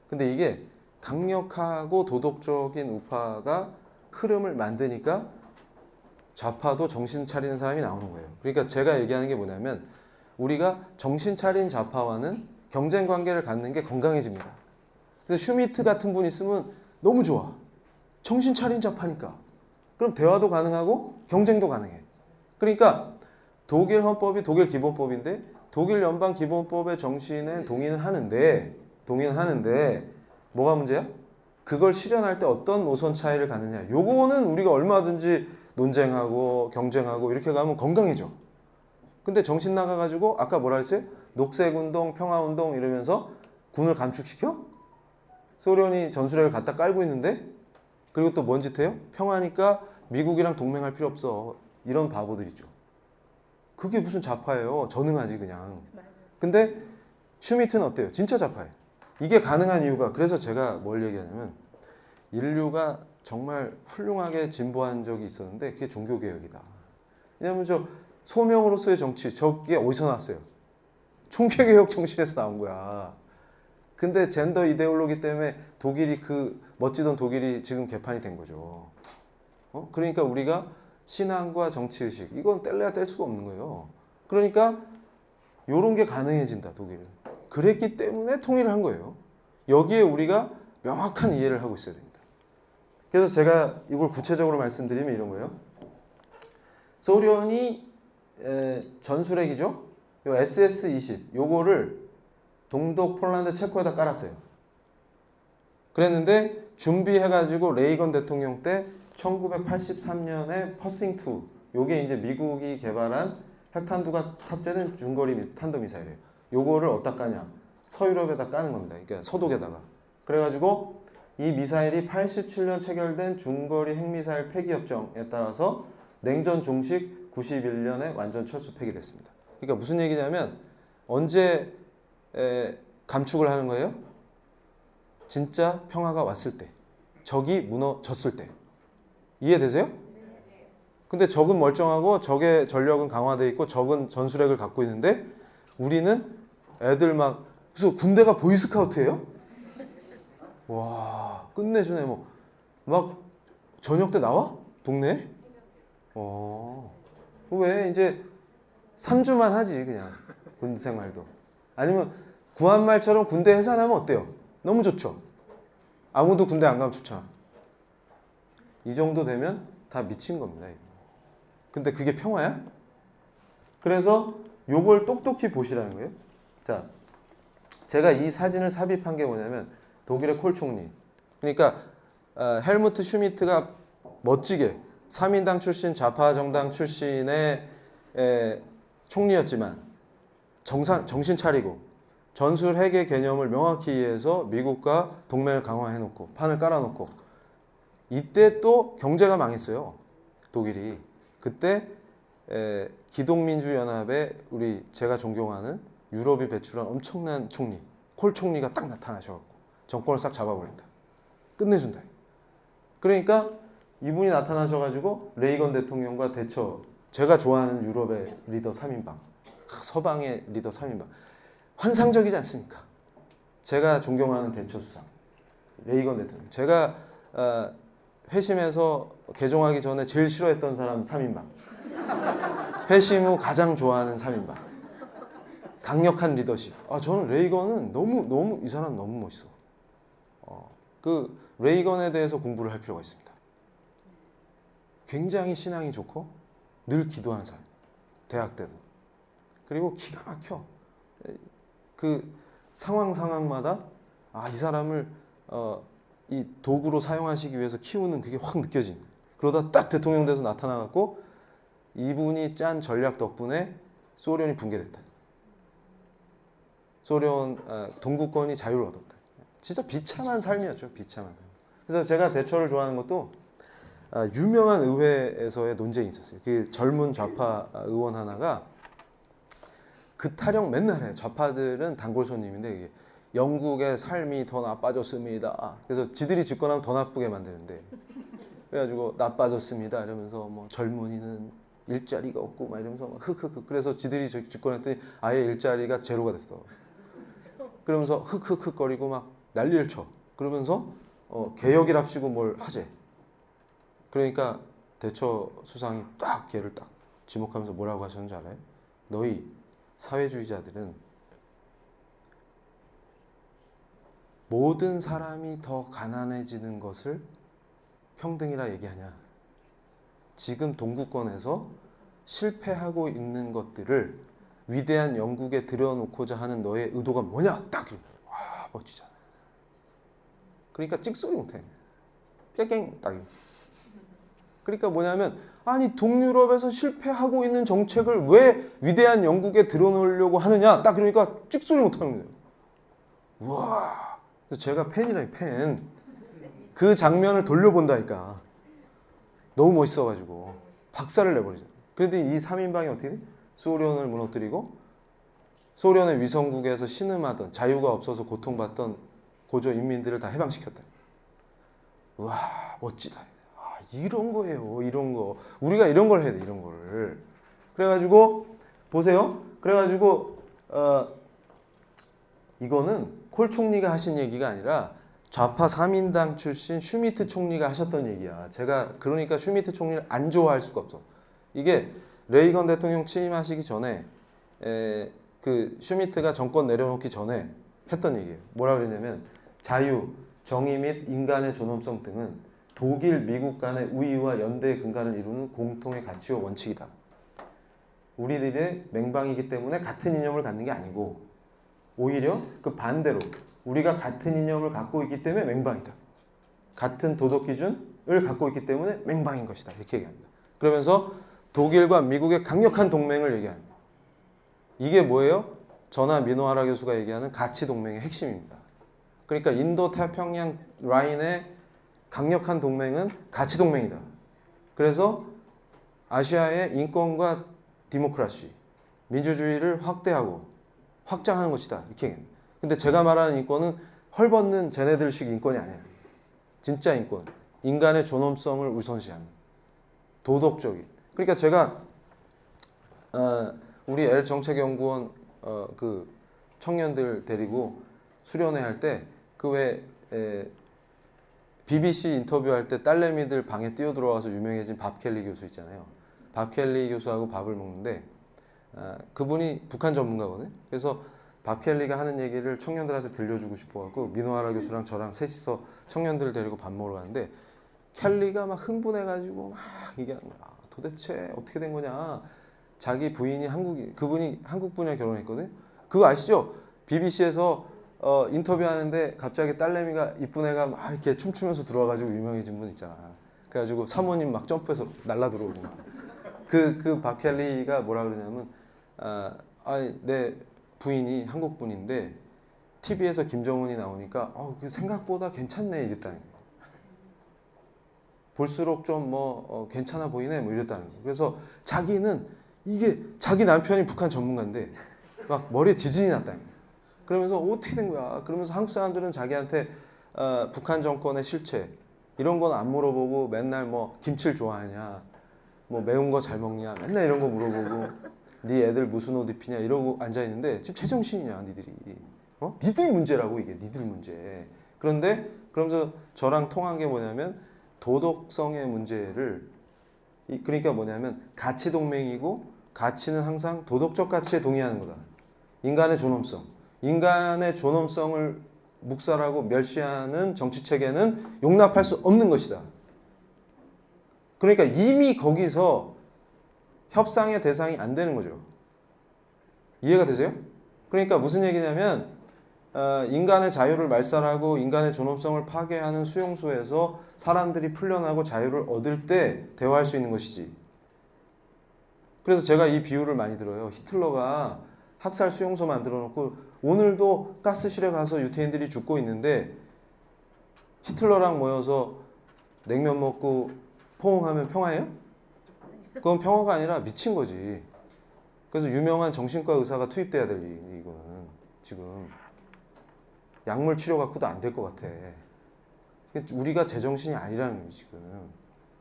근데 이게 강력하고 도덕적인 우파가 흐름을 만드니까 좌파도 정신 차리는 사람이 나오는 거예요. 그러니까 제가 얘기하는 게 뭐냐면 우리가 정신 차린 좌파와는 경쟁 관계를 갖는 게 건강해집니다. 그래서 슈미트 같은 분 있으면 너무 좋아. 정신 차린 좌파니까. 그럼 대화도 가능하고 경쟁도 가능해. 그러니까 독일 헌법이 독일 기본법인데 독일 연방 기본법의 정신에 동의는 하는데 뭐가 문제야? 그걸 실현할 때 어떤 노선 차이를 가느냐. 요거는 우리가 얼마든지 논쟁하고 경쟁하고 이렇게 가면 건강해져. 근데 정신 나가가지고 아까 뭐라 했어요? 녹색운동, 평화운동 이러면서 군을 감축시켜? 소련이 전술핵을 갖다 깔고 있는데 그리고 또 뭔 짓 해요? 평화니까 미국이랑 동맹할 필요 없어. 이런 바보들이죠. 그게 무슨 좌파예요. 전능하지 그냥. 근데 슈미트는 어때요? 진짜 좌파예요. 이게 가능한 이유가, 그래서 제가 뭘 얘기하냐면 인류가 정말 훌륭하게 진보한 적이 있었는데 그게 종교개혁이다. 왜냐하면 저 소명으로서의 정치, 저게 어디서 나왔어요? 총개개혁 정신에서 나온 거야. 근데 젠더 이데올로기 때문에 독일이, 그 멋지던 독일이 지금 개판이 된 거죠. 그러니까 우리가 신앙과 정치의식, 이건 뗄래야 뗄 수가 없는 거예요. 그러니까 요런 게 가능해진다, 독일은. 그랬기 때문에 통일을 한 거예요. 여기에 우리가 명확한 이해를 하고 있어야 됩니다. 그래서 제가 이걸 구체적으로 말씀드리면 이런 거예요. 소련이 전술핵이죠. 요 SS-20 요거를 동독, 폴란드, 체코에다 깔았어요. 그랬는데 준비해가지고 레이건 대통령 때 1983년에 퍼싱2, 요게 이제 미국이 개발한 핵탄두가 탑재된 중거리 탄도미사일이에요. 요거를 어디다 까냐? 서유럽에다 까는 겁니다. 그러니까 서독에다가. 그래가지고 이 미사일이 87년 체결된 중거리 핵미사일 폐기협정에 따라서 냉전 종식 91년에 완전 철수 폐기됐습니다. 그러니까 무슨 얘기냐면 언제 감축을 하는 거예요? 진짜 평화가 왔을 때, 적이 무너졌을 때. 이해되세요? 근데 적은 멀쩡하고 적의 전력은 강화되어 있고 적은 전술핵을 갖고 있는데 우리는 애들 막, 그래서 군대가 보이스카우트예요? 와, 끝내주네. 뭐 막 저녁 때 나와? 동네에? 왜 이제 3주만 하지 그냥 군대 생활도. 아니면 구한말처럼 군대 해산하면 어때요? 너무 좋죠. 아무도 군대 안 가면 좋잖아. 이 정도 되면 다 미친 겁니다. 이거. 근데 그게 평화야? 그래서 요걸 똑똑히 보시라는 거예요. 자, 제가 이 사진을 삽입한 게 뭐냐면 독일의 콜 총리. 그러니까 헬무트 슈미트가 멋지게 3인당 출신, 좌파 정당 출신의 총리였지만 정신 차리고 전술 핵의 개념을 명확히 이해해서 미국과 동맹을 강화해놓고 판을 깔아놓고, 이때 또 경제가 망했어요. 독일이. 그때 기독민주연합에 우리 제가 존경하는 유럽이 배출한 엄청난 총리, 콜 총리가 딱 나타나셔갖고 정권을 싹 잡아버린다. 끝내준다. 그러니까 이분이 나타나셔가지고 레이건 대통령과 대처, 제가 좋아하는 유럽의 리더 3인방, 서방의 리더 3인방, 환상적이지 않습니까? 제가 존경하는 대처 수상 레이건 대통령. 제가 회심에서 개종하기 전에 제일 싫어했던 사람 3인방, 회심 후 가장 좋아하는 3인방, 강력한 리더십. 저는 레이건은 너무 이 사람 너무 멋있어. 그 레이건에 대해서 공부를 할 필요가 있습니다. 굉장히 신앙이 좋고 늘 기도하는 사람. 대학 때도. 그리고 기가 막혀. 그 상황마다 이 사람을 이 도구로 사용하시기 위해서 키우는 그게 확 느껴진. 그러다 딱 대통령 돼서 나타나갖고 이분이 짠 전략 덕분에 소련이 붕괴됐다. 소련 동구권이 자유를 얻었다. 진짜 비참한 삶이었죠. 비참한 삶. 그래서 제가 대처를 좋아하는 것도 유명한 의회에서의 논쟁이 있었어요. 그 젊은 좌파 의원 하나가 그 타령 맨날 해요. 좌파들은 단골 손님인데 이게 영국의 삶이 더 나빠졌습니다. 그래서 지들이 집권하면 더 나쁘게 만드는데, 그래가지고 나빠졌습니다 이러면서 뭐 젊은이는 일자리가 없고 막 이러면서 막 흑흑흑. 그래서 지들이 집권했더니 아예 일자리가 제로가 됐어. 그러면서 흑흑흑거리고 막 난리를 쳐. 그러면서 개혁이랍시고 뭘 하재. 그러니까 대처 수상이 딱 걔를 딱 지목하면서 뭐라고 하셨는지 알아요? 너희 사회주의자들은 모든 사람이 더 가난해지는 것을 평등이라 얘기하냐? 지금 동구권에서 실패하고 있는 것들을 위대한 영국에 들여놓고자 하는 너의 의도가 뭐냐? 딱! 와, 멋지잖아. 그러니까 찍소리 못해. 깽깽 딱. 그러니까 뭐냐면, 아니 동유럽에서 실패하고 있는 정책을 왜 위대한 영국에 들여놓으려고 하느냐? 딱 그러니까 찍소리 못하는 거예요. 우와. 그래서 제가 팬이라니, 팬. 그 장면을 돌려본다니까. 너무 멋있어가지고 박살을 내버리죠. 그런데 이 3인방이 어떻게 돼? 소련을 무너뜨리고 소련의 위성국에서 신음하던, 자유가 없어서 고통받던 고조 인민들을 다 해방시켰다. 와 멋지다. 아, 이런 거예요. 이런 거 우리가 이런 걸 해야 돼. 이런 거를. 그래가지고 보세요. 그래가지고 이거는 콜 총리가 하신 얘기가 아니라 좌파 3인당 출신 슈미트 총리가 하셨던 얘기야. 제가 그러니까 슈미트 총리를 안 좋아할 수가 없어. 이게 레이건 대통령 취임하시기 전에 그 슈미트가 정권 내려놓기 전에 했던 얘기예요. 뭐라 그랬냐면 자유, 정의 및 인간의 존엄성 등은 독일, 미국 간의 우위와 연대의 근간을 이루는 공통의 가치와 원칙이다. 우리들의 맹방이기 때문에 같은 이념을 갖는 게 아니고 오히려 그 반대로 우리가 같은 이념을 갖고 있기 때문에 맹방이다. 같은 도덕 기준을 갖고 있기 때문에 맹방인 것이다. 이렇게 얘기합니다. 그러면서 독일과 미국의 강력한 동맹을 얘기합니다. 이게 뭐예요? 저나 미노하라 교수가 얘기하는 가치 동맹의 핵심입니다. 그러니까 인도 태평양 라인의 강력한 동맹은 가치 동맹이다. 그래서 아시아의 인권과 디모크라시, 민주주의를 확대하고 확장하는 것이다. 이렇게 얘기합니다. 근데 제가 말하는 인권은 헐벗는 쟤네들식 인권이 아니에요. 진짜 인권. 인간의 존엄성을 우선시하는 도덕적인. 그러니까 제가 우리 L정책연구원 그 청년들 데리고 수련회 할 때 그 왜 BBC 인터뷰할 때 딸내미들 방에 뛰어들어와서 유명해진 밥 켈리 교수 있잖아요. 밥 켈리 교수하고 밥을 먹는데 그분이 북한 전문가거든요. 그래서 밥 켈리가 하는 얘기를 청년들한테 들려주고 싶어갖고 민호하라 교수랑 저랑 셋이서 청년들을 데리고 밥 먹으러 가는데 켈리가 막 흥분해가지고 막 얘기하는 거야. 도대체 어떻게 된 거냐. 자기 부인이 그분이 한국 분이랑 결혼했거든요. 그거 아시죠? BBC에서 인터뷰하는데 갑자기 딸내미가 이쁜 애가 막 이렇게 춤추면서 들어와가지고 유명해진 분 있잖아. 그래가지고 사모님 막 점프해서 날라 들어오고 그 밥 켈리가 뭐라 그러냐면 내 부인이 한국 분인데 TV에서 김정은이 나오니까 생각보다 괜찮네 이랬다는 거예요. 볼수록 좀 괜찮아 보이네 뭐 이랬다는 거예요. 그래서 자기는 이게 자기 남편이 북한 전문가인데 막 머리에 지진이 났다는 거예요. 그러면서 어떻게 된 거야? 그러면서 한국 사람들은 자기한테 북한 정권의 실체 이런 건 안 물어보고 맨날 뭐 김치를 좋아하냐, 뭐 매운 거 잘 먹냐, 맨날 이런 거 물어보고 네 애들 무슨 옷 입히냐 이러고 앉아 있는데 지금 제정신이냐 니들이? 니들 문제라고 이게 니들 문제. 그런데 그러면서 저랑 통한 게 뭐냐면 도덕성의 문제를 그러니까 뭐냐면 가치 동맹이고 가치는 항상 도덕적 가치에 동의하는 거다. 인간의 존엄성. 인간의 존엄성을 묵살하고 멸시하는 정치 체계는 용납할 수 없는 것이다. 그러니까 이미 거기서 협상의 대상이 안 되는 거죠. 이해가 되세요? 그러니까 무슨 얘기냐면 인간의 자유를 말살하고 인간의 존엄성을 파괴하는 수용소에서 사람들이 풀려나고 자유를 얻을 때 대화할 수 있는 것이지. 그래서 제가 이 비유를 많이 들어요. 히틀러가 학살 수용소 만들어 놓고 오늘도 가스실에 가서 유태인들이 죽고 있는데 히틀러랑 모여서 냉면 먹고 포옹하면 평화예요? 그건 평화가 아니라 미친 거지. 그래서 유명한 정신과 의사가 투입돼야 될 이거는 지금 약물 치료 갖고도 안 될 것 같아. 우리가 제정신이 아니라는 거지 지금.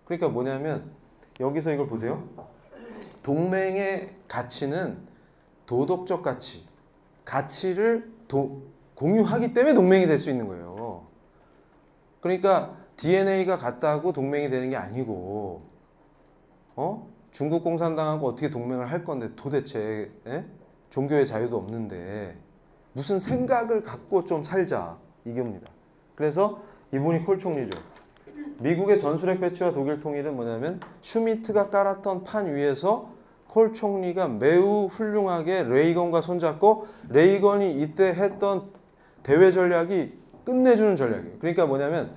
그러니까 뭐냐면 여기서 이걸 보세요. 동맹의 가치는 도덕적 가치를 공유하기 때문에 동맹이 될 수 있는 거예요. 그러니까 DNA가 같다고 동맹이 되는 게 아니고 중국 공산당하고 어떻게 동맹을 할 건데 도대체 종교의 자유도 없는데 무슨 생각을 갖고 좀 살자 이겁니다. 그래서 이분이 콜 총리죠. 미국의 전술핵 배치와 독일 통일은 뭐냐면 슈미트가 깔았던 판 위에서 콜 총리가 매우 훌륭하게 레이건과 손잡고 레이건이 이때 했던 대외 전략이 끝내주는 전략이에요. 그러니까 뭐냐면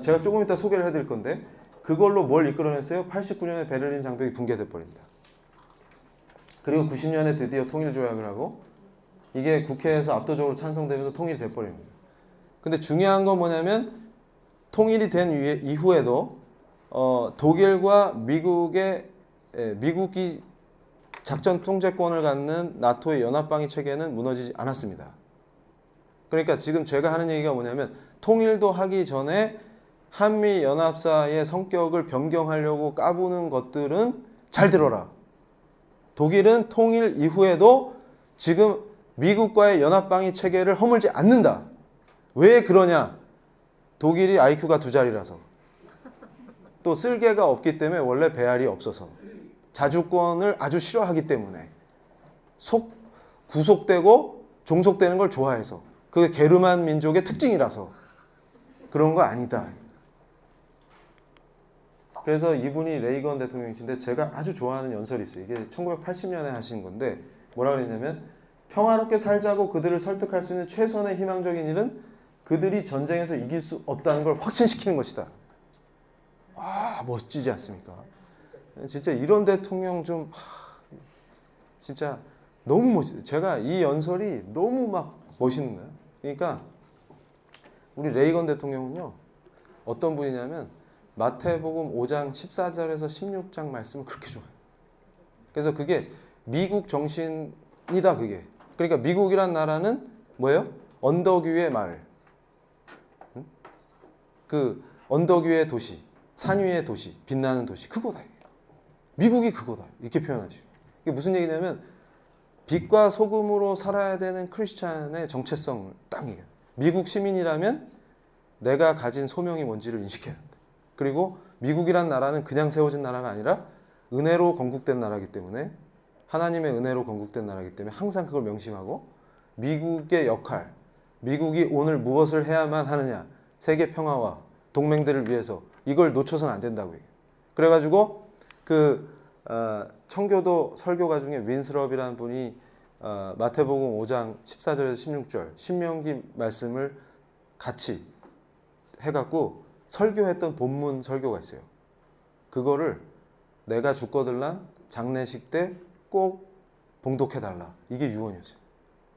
제가 조금 이따 소개를 해드릴 건데 그걸로 뭘 이끌어냈어요? 89년에 베를린 장벽이 붕괴돼 버립니다. 그리고 90년에 드디어 통일 조약을 하고 이게 국회에서 압도적으로 찬성되면서 통일이 돼 버립니다. 근데 중요한 건 뭐냐면 통일이 된 이후에도 독일과 미국이 작전 통제권을 갖는 나토의 연합방위 체계는 무너지지 않았습니다. 그러니까 지금 제가 하는 얘기가 뭐냐면 통일도 하기 전에 한미연합사의 성격을 변경하려고 까부는 것들은 잘 들어라. 독일은 통일 이후에도 지금 미국과의 연합방위 체계를 허물지 않는다. 왜 그러냐? 독일이 IQ가 2자리라서. 또 쓸개가 없기 때문에 원래 배알이 없어서. 자주권을 아주 싫어하기 때문에. 구속되고 종속되는 걸 좋아해서. 그게 게르만 민족의 특징이라서. 그런 거 아니다. 그래서 이분이 레이건 대통령이신데 제가 아주 좋아하는 연설이 있어요. 이게 1980년에 하신 건데 뭐라 그랬냐면 평화롭게 살자고 그들을 설득할 수 있는 최선의 희망적인 일은 그들이 전쟁에서 이길 수 없다는 걸 확신시키는 것이다. 아, 멋지지 않습니까? 진짜 이런 대통령 좀 진짜 너무 멋있어요. 제가 이 연설이 너무 막 멋있는 거예요. 그러니까 우리 레이건 대통령은요. 어떤 분이냐면 마태복음 5장 14절에서 16장 말씀을 그렇게 좋아해요. 그래서 그게 미국 정신이다 그게. 그러니까 미국이란 나라는 뭐예요? 언덕 위의 마을. 그 언덕 위의 도시, 산 위의 도시, 빛나는 도시. 그거다. 미국이 그거다. 이렇게 표현하죠. 이게 무슨 얘기냐면 빛과 소금으로 살아야 되는 크리스찬의 정체성을 딱 얘기해요. 미국 시민이라면 내가 가진 소명이 뭔지를 인식해야 한다. 그리고 미국이란 나라는 그냥 세워진 나라가 아니라 은혜로 건국된 나라이기 때문에 하나님의 은혜로 건국된 나라이기 때문에 항상 그걸 명심하고 미국의 역할, 미국이 오늘 무엇을 해야만 하느냐, 세계 평화와 동맹들을 위해서 이걸 놓쳐서는 안 된다고 얘기해요. 그래가지고 청교도 설교가 중에 윈스럽이라는 분이 마태복음 5장 14절에서 16절 신명기 말씀을 같이 해갖고 설교했던 본문 설교가 있어요. 그거를 내가 죽거들란 장례식 때 꼭 봉독해달라. 이게 유언이었어요.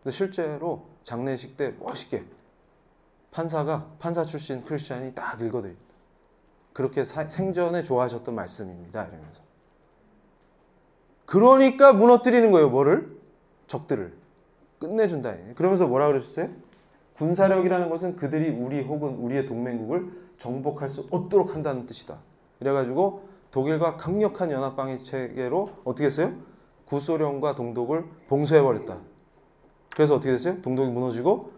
근데 실제로 장례식 때 멋있게 판사 출신 크리스찬이 딱 읽어드립니다. 그렇게 생전에 좋아하셨던 말씀입니다. 이러면서. 그러니까 무너뜨리는 거예요. 뭐를? 적들을. 끝내준다. 그러면서 뭐라 그러셨어요? 군사력이라는 것은 그들이 우리 혹은 우리의 동맹국을 정복할 수 없도록 한다는 뜻이다. 이래가지고 독일과 강력한 연합방위 체계로 어떻게 했어요? 구소련과 동독을 봉쇄해버렸다. 그래서 어떻게 됐어요? 동독이 무너지고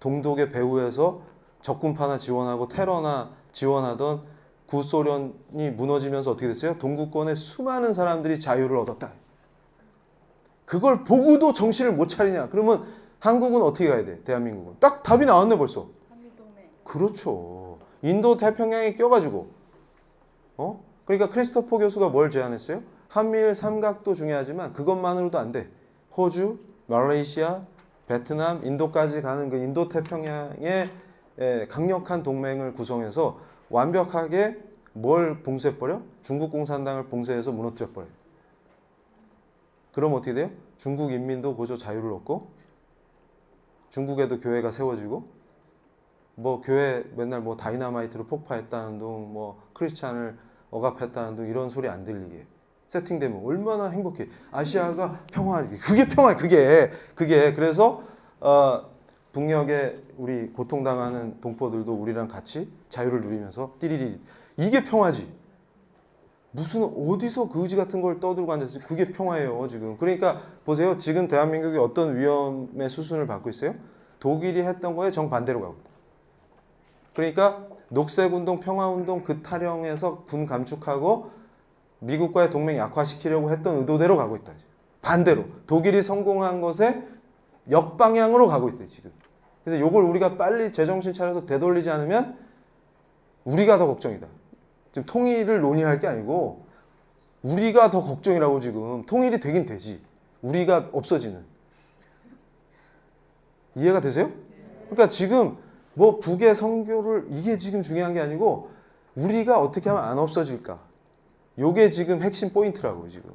동독의 배후에서 적군파나 지원하고 테러나 지원하던 구소련이 무너지면서 어떻게 됐어요? 동구권의 수많은 사람들이 자유를 얻었다. 그걸 보고도 정신을 못 차리냐? 그러면 한국은 어떻게 가야 돼? 대한민국은. 딱 답이 나왔네 벌써. 그렇죠. 인도 태평양에 껴가지고. 그러니까 크리스토퍼 교수가 뭘 제안했어요? 한미일 삼각도 중요하지만 그것만으로도 안 돼. 호주, 말레이시아, 베트남, 인도까지 가는 그 인도 태평양의 강력한 동맹을 구성해서 완벽하게 뭘 봉쇄해버려? 중국 공산당을 봉쇄해서 무너뜨려버려요. 그럼 어떻게 돼요? 중국 인민도 고조 자유를 얻고 중국에도 교회가 세워지고 뭐 교회 맨날 뭐 다이너마이트로 폭파했다는 둥 뭐 크리스찬을 억압했다는 둥 이런 소리 안 들리게 세팅되면 얼마나 행복해. 아시아가 평화. 그게 평화야. 그게 그래서 북녘에 우리 고통당하는 동포들도 우리랑 같이 자유를 누리면서 띠리리. 이게 평화지. 무슨 어디서 거지 같은 걸 떠들고 앉았어요. 그게 평화예요 지금. 그러니까 보세요. 지금 대한민국이 어떤 위험의 수순을 밟고 있어요? 독일이 했던 거에 정반대로 가고 있다. 그러니까 녹색운동, 평화운동 그 타령에서 군 감축하고 미국과의 동맹 약화시키려고 했던 의도대로 가고 있다. 반대로 독일이 성공한 것에 역방향으로 가고 있다 지금. 그래서 이걸 우리가 빨리 제정신 차려서 되돌리지 않으면 우리가 더 걱정이다. 지금 통일을 논의할 게 아니고 우리가 더 걱정이라고. 지금 통일이 되긴 되지 우리가 없어지는. 이해가 되세요? 그러니까 지금 뭐 북의 선교를 이게 지금 중요한 게 아니고 우리가 어떻게 하면 안 없어질까. 요게 지금 핵심 포인트라고 지금.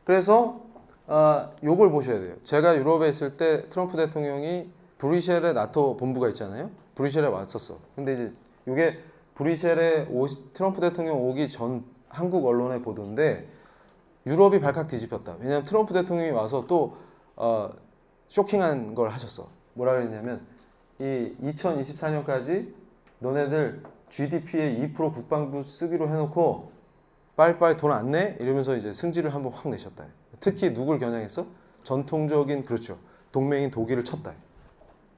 그래서 요걸 보셔야 돼요. 제가 유럽에 있을 때 트럼프 대통령이 브뤼셀에 나토 본부가 있잖아요. 브뤼셀에 왔었어. 근데 이제 요게 브뤼셀에 트럼프 대통령 오기 전 한국 언론의 보도인데 유럽이 발칵 뒤집혔다. 왜냐하면 트럼프 대통령이 와서 또 쇼킹한 걸 하셨어. 뭐라 그랬냐면 이 2024년까지 너네들 GDP의 2% 국방부 쓰기로 해놓고 빨리빨리 돈 안 내? 이러면서 이제 승질을 한번 확 내셨다. 특히 누굴 겨냥했어? 전통적인 그렇죠. 동맹인 독일을 쳤다.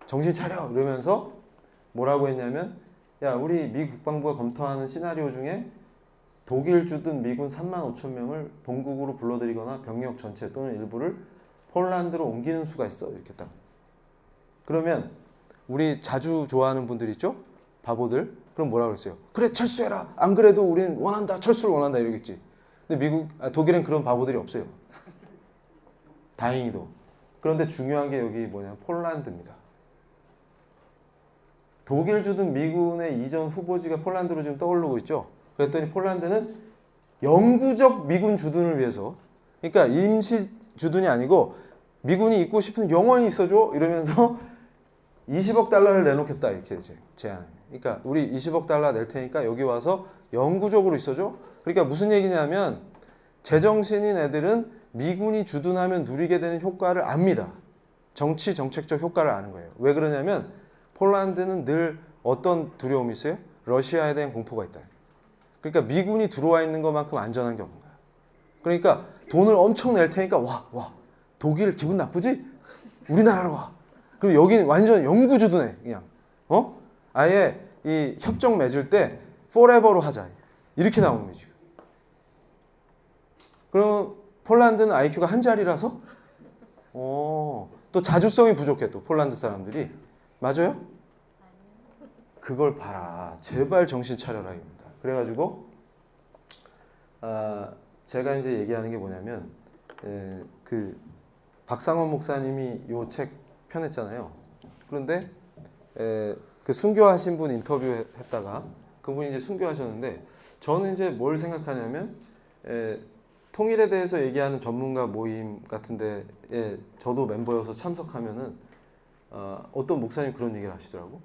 정신 차려! 이러면서 뭐라고 했냐면 야 우리 미 국방부가 검토하는 시나리오 중에 독일 주둔 미군 3만 5천 명을 본국으로 불러들이거나 병력 전체 또는 일부를 폴란드로 옮기는 수가 있어. 이렇게 딱. 그러면 우리 자주 좋아하는 분들 있죠? 바보들. 그럼 뭐라 그랬어요? 그래 철수해라. 안 그래도 우린 원한다. 철수를 원한다. 이러겠지. 근데 독일엔 그런 바보들이 없어요. 다행히도. 그런데 중요한 게 여기 뭐냐면 폴란드입니다. 독일 주둔 미군의 이전 후보지가 폴란드로 지금 떠오르고 있죠. 그랬더니 폴란드는 영구적 미군 주둔을 위해서, 그러니까 임시 주둔이 아니고 미군이 있고 싶으면 영원히 있어줘 이러면서 20억 달러를 내놓겠다 이렇게 제안. 그러니까 우리 20억 달러 낼 테니까 여기 와서 영구적으로 있어줘. 그러니까 무슨 얘기냐면 제정신인 애들은 미군이 주둔하면 누리게 되는 효과를 압니다. 정치 정책적 효과를 아는 거예요. 왜 그러냐면 폴란드는 늘 어떤 두려움이 있어요? 러시아에 대한 공포가 있다. 그러니까 미군이 들어와 있는 것만큼 안전한 게 없는 거야. 그러니까 돈을 엄청 낼 테니까 와 독일 기분 나쁘지? 우리나라로 와. 그리고 여기는 완전 영구 주둔해 그냥. 아예 이 협정 맺을 때 forever로 하자. 이렇게 나오는 거지. 그럼 폴란드는 IQ가 한 자리라서 또 자주성이 부족해 또 폴란드 사람들이. 맞아요? 그걸 봐라. 제발 정신 차려라 입니다. 그래가지고 제가 이제 얘기하는 게 뭐냐면 그 박상원 목사님이 요 책 펴냈잖아요. 그런데 그 순교하신 분 인터뷰했다가 그분이 이제 순교하셨는데 저는 이제 뭘 생각하냐면 통일에 대해서 얘기하는 전문가 모임 같은데 저도 멤버여서 참석하면은 어떤 목사님 그런 얘기를 하시더라고.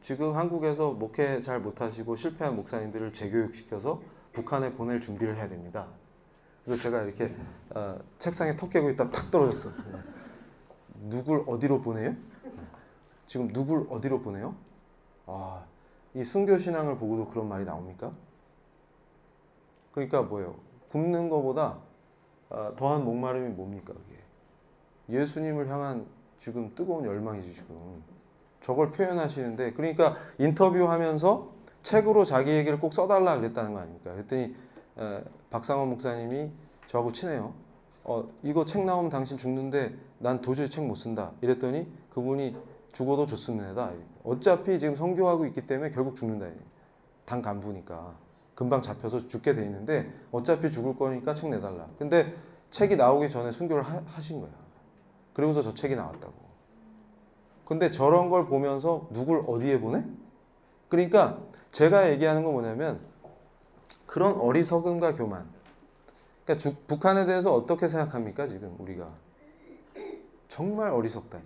지금 한국에서 목회 잘 못하시고 실패한 목사님들을 재교육시켜서 북한에 보낼 준비를 해야 됩니다. 그래서 제가 이렇게 책상에 턱 깨고 있다가 탁 떨어졌어. 누굴 어디로 보내요? 지금 누굴 어디로 보내요? 이 순교 신앙을 보고도 그런 말이 나옵니까? 그러니까 뭐예요? 굶는 것보다 더한 목마름이 뭡니까? 그게 예수님을 향한 지금 뜨거운 열망이지 지금. 저걸 표현하시는데 그러니까 인터뷰하면서 책으로 자기 얘기를 꼭 써달라 그랬다는 거 아닙니까? 그랬더니 박상원 목사님이 저하고 친해요. 이거 책 나오면 당신 죽는데 난 도저히 책 못 쓴다. 이랬더니 그분이 죽어도 좋습니다. 어차피 지금 선교하고 있기 때문에 결국 죽는다. 당 간부니까 금방 잡혀서 죽게 돼 있는데 어차피 죽을 거니까 책 내달라. 근데 책이 나오기 전에 순교를 하신 거야. 그리고서 저 책이 나왔다고. 근데 저런 걸 보면서 누굴 어디에 보내? 그러니까 제가 얘기하는 건 뭐냐면 그런 어리석음과 교만. 그러니까 북한에 대해서 어떻게 생각합니까? 지금 우리가 정말 어리석다.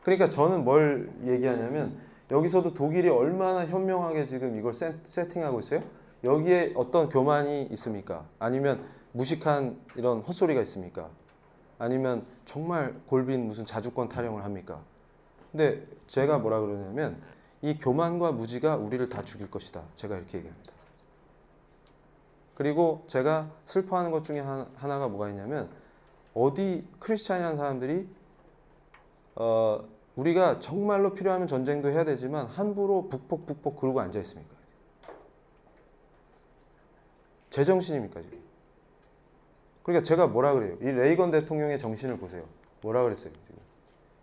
그러니까 저는 뭘 얘기하냐면 여기서도 독일이 얼마나 현명하게 지금 이걸 세팅하고 있어요? 여기에 어떤 교만이 있습니까? 아니면 무식한 이런 헛소리가 있습니까? 아니면 정말 골빈 무슨 자주권 타령을 합니까? 근데 제가 뭐라 그러냐면 이 교만과 무지가 우리를 다 죽일 것이다. 제가 이렇게 얘기합니다. 그리고 제가 슬퍼하는 것 중에 하나가 뭐가 있냐면 어디 크리스찬이라는 사람들이 우리가 정말로 필요하면 전쟁도 해야 되지만 함부로 북폭 그러고 앉아 있습니까? 제정신입니까 지금? 그러니까 제가 뭐라 그래요? 이 레이건 대통령의 정신을 보세요. 뭐라 그랬어요? 지금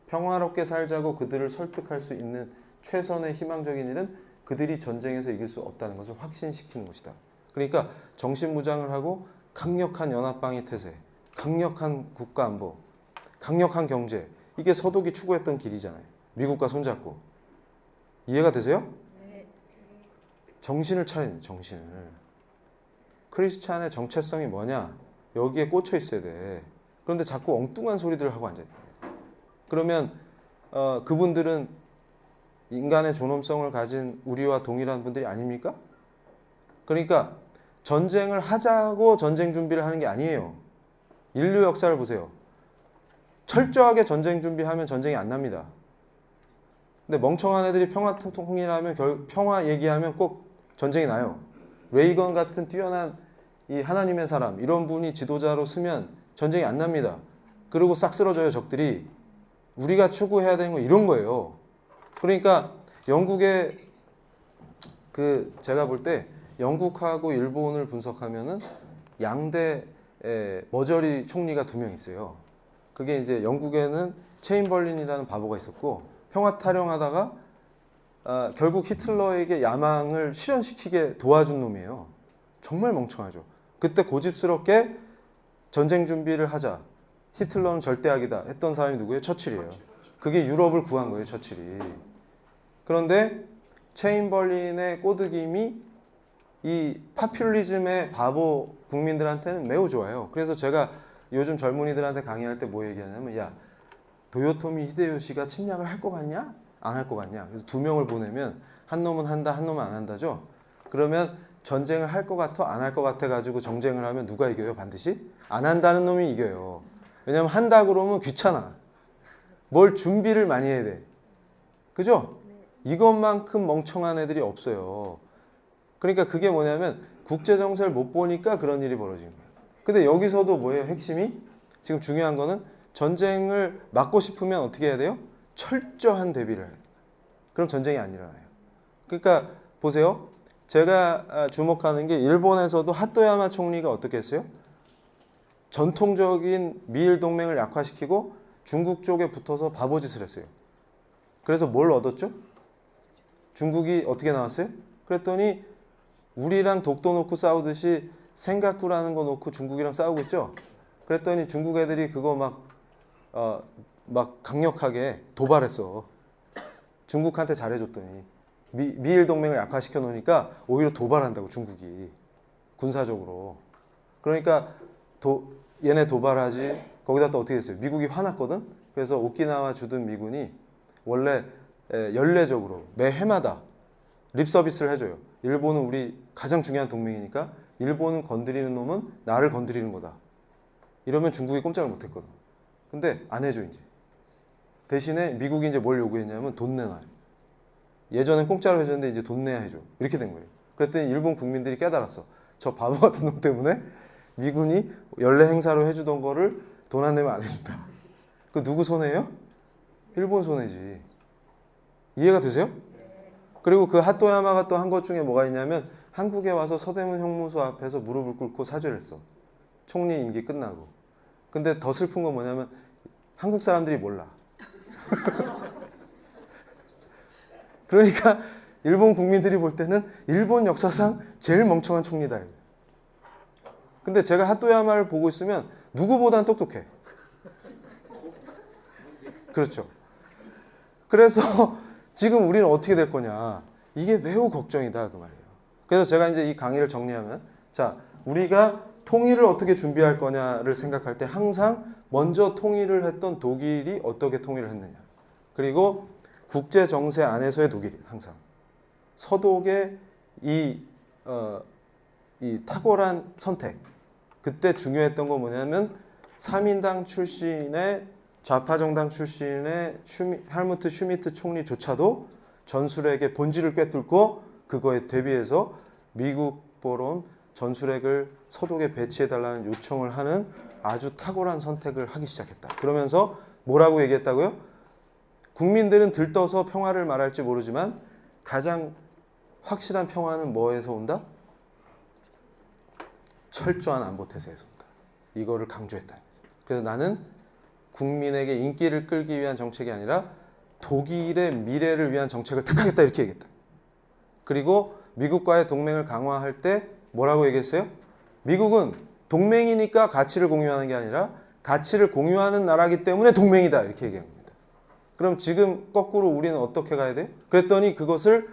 평화롭게 살자고 그들을 설득할 수 있는 최선의 희망적인 일은 그들이 전쟁에서 이길 수 없다는 것을 확신시키는 것이다. 그러니까 정신무장을 하고 강력한 연합방위 태세, 강력한 국가안보, 강력한 경제, 이게 서독이 추구했던 길이잖아요. 미국과 손잡고. 이해가 되세요? 네. 정신을 차려야 돼요. 정신을. 크리스찬의 정체성이 뭐냐? 여기에 꽂혀 있어야 돼. 그런데 자꾸 엉뚱한 소리들을 하고 앉아있다. 그러면 그분들은 인간의 존엄성을 가진 우리와 동일한 분들이 아닙니까? 그러니까 전쟁을 하자고 전쟁 준비를 하는 게 아니에요. 인류 역사를 보세요. 철저하게 전쟁 준비하면 전쟁이 안 납니다. 근데 멍청한 애들이 평화 통일하면 평화 얘기하면 꼭 전쟁이 나요. 레이건 같은 뛰어난 이 하나님의 사람 이런 분이 지도자로 쓰면 전쟁이 안 납니다. 그리고 싹 쓰러져요 적들이. 우리가 추구해야 되는 건 이런 거예요. 그러니까 영국의 제가 볼 때 영국하고 일본을 분석하면은 양대 머저리 총리가 2명 있어요. 그게 이제 영국에는 체인벌린이라는 바보가 있었고 평화 타령하다가 결국 히틀러에게 야망을 실현시키게 도와준 놈이에요. 정말 멍청하죠. 그때 고집스럽게 전쟁 준비를 하자. 히틀러는 절대악이다 했던 사람이 누구예요? 처칠이에요. 그게 유럽을 구한 거예요, 처칠이. 그런데 체인벌린의 꼬드김이 이 파퓰리즘의 바보 국민들한테는 매우 좋아요. 그래서 제가 요즘 젊은이들한테 강의할 때 뭐 얘기하냐면 야, 도요토미 히데요시가 침략을 할 것 같냐? 안 할 것 같냐? 그래서 2명을 보내면 한 놈은 한다, 한 놈은 안 한다죠. 그러면 전쟁을 할 것 같아, 안 할 것 같아 가지고 정쟁을 하면 누가 이겨요? 반드시? 안 한다는 놈이 이겨요. 왜냐면 한다 그러면 귀찮아. 뭘 준비를 많이 해야 돼. 그죠? 이것만큼 멍청한 애들이 없어요. 그러니까 그게 뭐냐면 국제정세를 못 보니까 그런 일이 벌어지는 거예요. 근데 여기서도 뭐예요? 핵심이? 지금 중요한 거는 전쟁을 막고 싶으면 어떻게 해야 돼요? 철저한 대비를 해야 돼요. 그럼 전쟁이 안 일어나요. 그러니까 보세요. 제가 주목하는 게 일본에서도 하토야마 총리가 어떻게 했어요? 전통적인 미일 동맹을 약화시키고 중국 쪽에 붙어서 바보짓을 했어요. 그래서 뭘 얻었죠? 중국이 어떻게 나왔어요? 그랬더니 우리랑 독도 놓고 싸우듯이 생각구라는 거 놓고 중국이랑 싸우고 있죠? 그랬더니 중국 애들이 그거 막 강력하게 도발했어. 중국한테 잘해줬더니 미일 동맹을 약화시켜 놓으니까 오히려 도발한다고 중국이 군사적으로. 그러니까 얘네 도발하지. 거기다 또 어떻게 됐어요? 미국이 화났거든. 그래서 오키나와 주둔 미군이 원래 연례적으로 매 해마다 립 서비스를 해줘요. 일본은 우리 가장 중요한 동맹이니까 일본은 건드리는 놈은 나를 건드리는 거다. 이러면 중국이 꼼짝을 못했거든. 근데 안 해줘 이제. 대신에 미국이 이제 뭘 요구했냐면 돈 내놔요. 예전엔 공짜로 해줬는데 이제 돈 내야 해줘. 이렇게 된 거예요. 그랬더니 일본 국민들이 깨달았어. 저 바보 같은 놈 때문에 미군이 연례 행사로 해주던 거를 돈 안 내면 안 해준다. 그 누구 손해예요? 일본 손해지. 이해가 되세요? 그리고 그 하토야마가 또 한 것 중에 뭐가 있냐면 한국에 와서 서대문 형무소 앞에서 무릎을 꿇고 사죄를 했어. 총리 임기 끝나고. 근데 더 슬픈 건 뭐냐면 한국 사람들이 몰라. 그러니까 일본 국민들이 볼 때는 일본 역사상 제일 멍청한 총리다. 근데 제가 하토야마를 보고 있으면 누구보단 똑똑해. 그렇죠. 그래서 지금 우리는 어떻게 될 거냐. 이게 매우 걱정이다 그 말이에요. 그래서 제가 이제 이 강의를 정리하면 자, 우리가 통일을 어떻게 준비할 거냐를 생각할 때 항상 먼저 통일을 했던 독일이 어떻게 통일을 했느냐. 그리고 국제 정세 안에서의 독일이 항상 서독의 이 탁월한 선택. 그때 중요했던 건 뭐냐면 3인당 출신의 좌파 정당 출신의 헬무트 슈미트 총리조차도 전술핵의 본질을 꿰뚫고 그거에 대비해서 미국 보론 전술핵을 서독에 배치해달라는 요청을 하는 아주 탁월한 선택을 하기 시작했다. 그러면서 뭐라고 얘기했다고요? 국민들은 들떠서 평화를 말할지 모르지만 가장 확실한 평화는 뭐에서 온다? 철저한 안보 태세에서 온다. 이거를 강조했다. 그래서 나는 국민에게 인기를 끌기 위한 정책이 아니라 독일의 미래를 위한 정책을 택하겠다 이렇게 얘기했다. 그리고 미국과의 동맹을 강화할 때 뭐라고 얘기했어요? 미국은 동맹이니까 가치를 공유하는 게 아니라 가치를 공유하는 나라이기 때문에 동맹이다 이렇게 얘기한 겁니다. 그럼 지금 거꾸로 우리는 어떻게 가야 돼? 그랬더니 그것을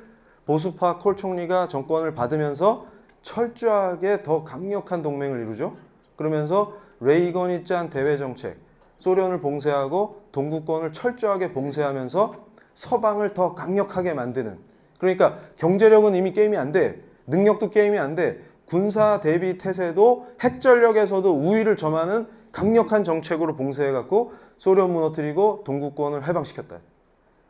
보수파 콜 총리가 정권을 받으면서 철저하게 더 강력한 동맹을 이루죠. 그러면서 레이건이 짠 대외 정책, 소련을 봉쇄하고 동구권을 철저하게 봉쇄하면서 서방을 더 강력하게 만드는. 그러니까 경제력은 이미 게임이 안 돼. 능력도 게임이 안 돼. 군사 대비 태세도 핵전력에서도 우위를 점하는 강력한 정책으로 봉쇄해갖고 소련 무너뜨리고 동구권을 해방시켰다.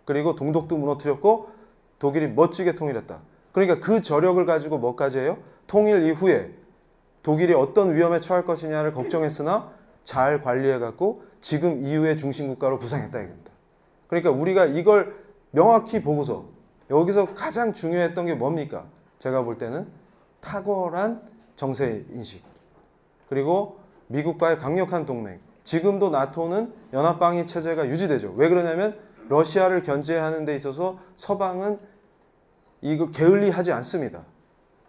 그리고 동독도 무너뜨렸고 독일이 멋지게 통일했다. 그러니까 그 저력을 가지고 뭐까지 해요? 통일 이후에 독일이 어떤 위험에 처할 것이냐를 걱정했으나 잘 관리해갖고 지금 EU의 중심국가로 부상했다 이겁니다. 그러니까 우리가 이걸 명확히 보고서 여기서 가장 중요했던 게 뭡니까? 제가 볼 때는 탁월한 정세인식, 그리고 미국과의 강력한 동맹. 지금도 나토는 연합방위 체제가 유지되죠. 왜 그러냐면 러시아를 견제하는 데 있어서 서방은 이거 게을리하지 않습니다.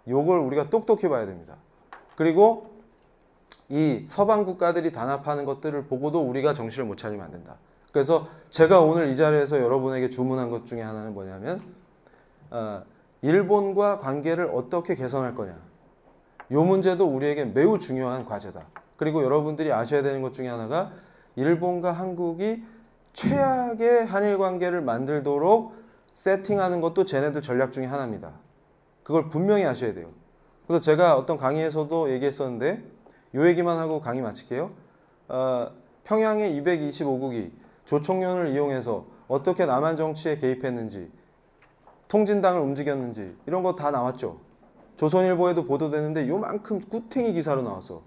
이걸 우리가 똑똑히 봐야 됩니다. 그리고 이 서방 국가들이 단합하는 것들을 보고도 우리가 정신을 못 차리면 안 된다. 그래서 제가 오늘 이 자리에서 여러분에게 주문한 것 중에 하나는 뭐냐면 일본과 관계를 어떻게 개선할 거냐. 이 문제도 우리에게 매우 중요한 과제다. 그리고 여러분들이 아셔야 되는 것 중에 하나가 일본과 한국이 최악의 한일 관계를 만들도록 세팅하는 것도 쟤네들 전략 중에 하나입니다. 그걸 분명히 아셔야 돼요. 그래서 제가 어떤 강의에서도 얘기했었는데 요 얘기만 하고 강의 마칠게요. 평양의 225국이 조총련을 이용해서 어떻게 남한 정치에 개입했는지, 통진당을 움직였는지 이런 거 다 나왔죠. 조선일보에도 보도되는데 요만큼 꾸탱이 기사로 나왔어.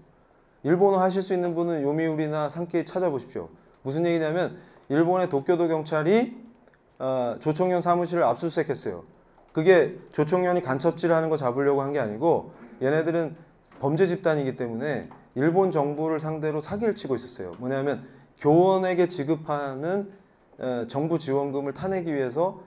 일본어 하실 수 있는 분은 요미우리나 산케이 찾아보십시오. 무슨 얘기냐면 일본의 도쿄도 경찰이 조총련 사무실을 압수수색했어요. 그게 조총련이 간첩질을 하는 거 잡으려고 한 게 아니고 얘네들은 범죄 집단이기 때문에 일본 정부를 상대로 사기를 치고 있었어요. 뭐냐면 교원에게 지급하는 정부 지원금을 타내기 위해서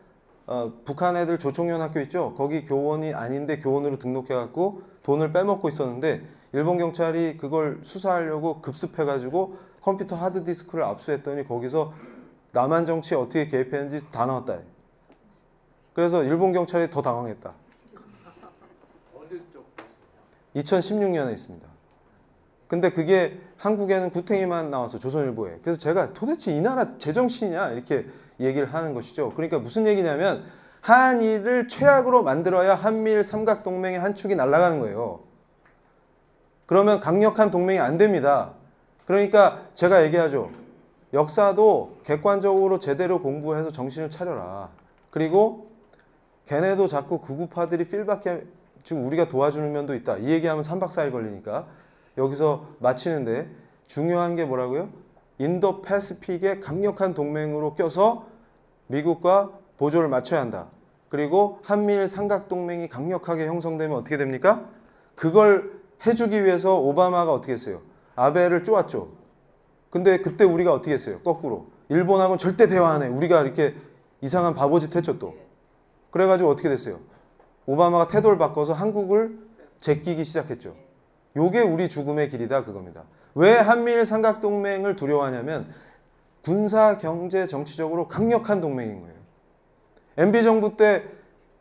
북한 애들 조총련 학교 있죠? 거기 교원이 아닌데 교원으로 등록해갖고 돈을 빼먹고 있었는데 일본 경찰이 그걸 수사하려고 급습해가지고 컴퓨터 하드디스크를 압수했더니 거기서 남한 정치에 어떻게 개입했는지 다 나왔다. 그래서 일본 경찰이 더 당황했다. 언제적 있습니다. 2016년에 있습니다. 근데 그게 한국에는 구탱이만 나왔어. 조선일보에. 그래서 제가 도대체 이 나라 제정신이냐 이렇게 얘기를 하는 것이죠. 그러니까 무슨 얘기냐면 한일을 최악으로 만들어야 한미일 삼각동맹의 한 축이 날아가는 거예요. 그러면 강력한 동맹이 안 됩니다. 그러니까 제가 얘기하죠. 역사도 객관적으로 제대로 공부해서 정신을 차려라. 그리고 걔네도 자꾸 극우파들이 필밖에 지금 우리가 도와주는 면도 있다. 이 얘기하면 3박 4일 걸리니까 여기서 마치는데 중요한 게 뭐라고요? 인도 패시픽의 강력한 동맹으로 껴서 미국과 보조를 맞춰야 한다. 그리고 한미일 삼각동맹이 강력하게 형성되면 어떻게 됩니까? 그걸 해주기 위해서 오바마가 어떻게 했어요? 아베를 쪼았죠. 근데 그때 우리가 어떻게 했어요? 거꾸로. 일본하고는 절대 대화 안 해. 우리가 이렇게 이상한 바보짓 했죠 또. 그래가지고 어떻게 됐어요? 오바마가 태도를 바꿔서 한국을 제끼기 시작했죠. 요게 우리 죽음의 길이다 그겁니다. 왜 한미일 삼각동맹을 두려워하냐면 군사, 경제, 정치적으로 강력한 동맹인 거예요. MB정부 때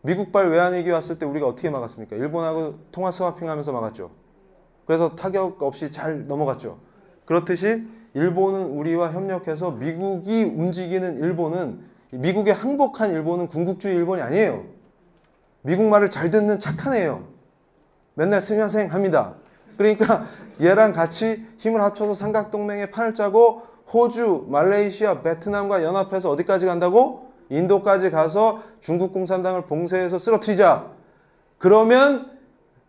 미국발 외환위기 왔을 때 우리가 어떻게 막았습니까? 일본하고 통화 스와핑하면서 막았죠. 그래서 타격 없이 잘 넘어갔죠. 그렇듯이 일본은 우리와 협력해서 미국이 움직이는 일본은 미국에 항복한 일본은 군국주의 일본이 아니에요. 미국 말을 잘 듣는 착한 애예요. 맨날 스며생 합니다. 그러니까 얘랑 같이 힘을 합쳐서 삼각동맹에 판을 짜고 호주, 말레이시아, 베트남과 연합해서 어디까지 간다고? 인도까지 가서 중국 공산당을 봉쇄해서 쓰러뜨리자. 그러면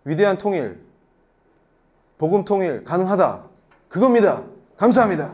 위대한 통일, 복음 통일 가능하다. 그겁니다. 감사합니다.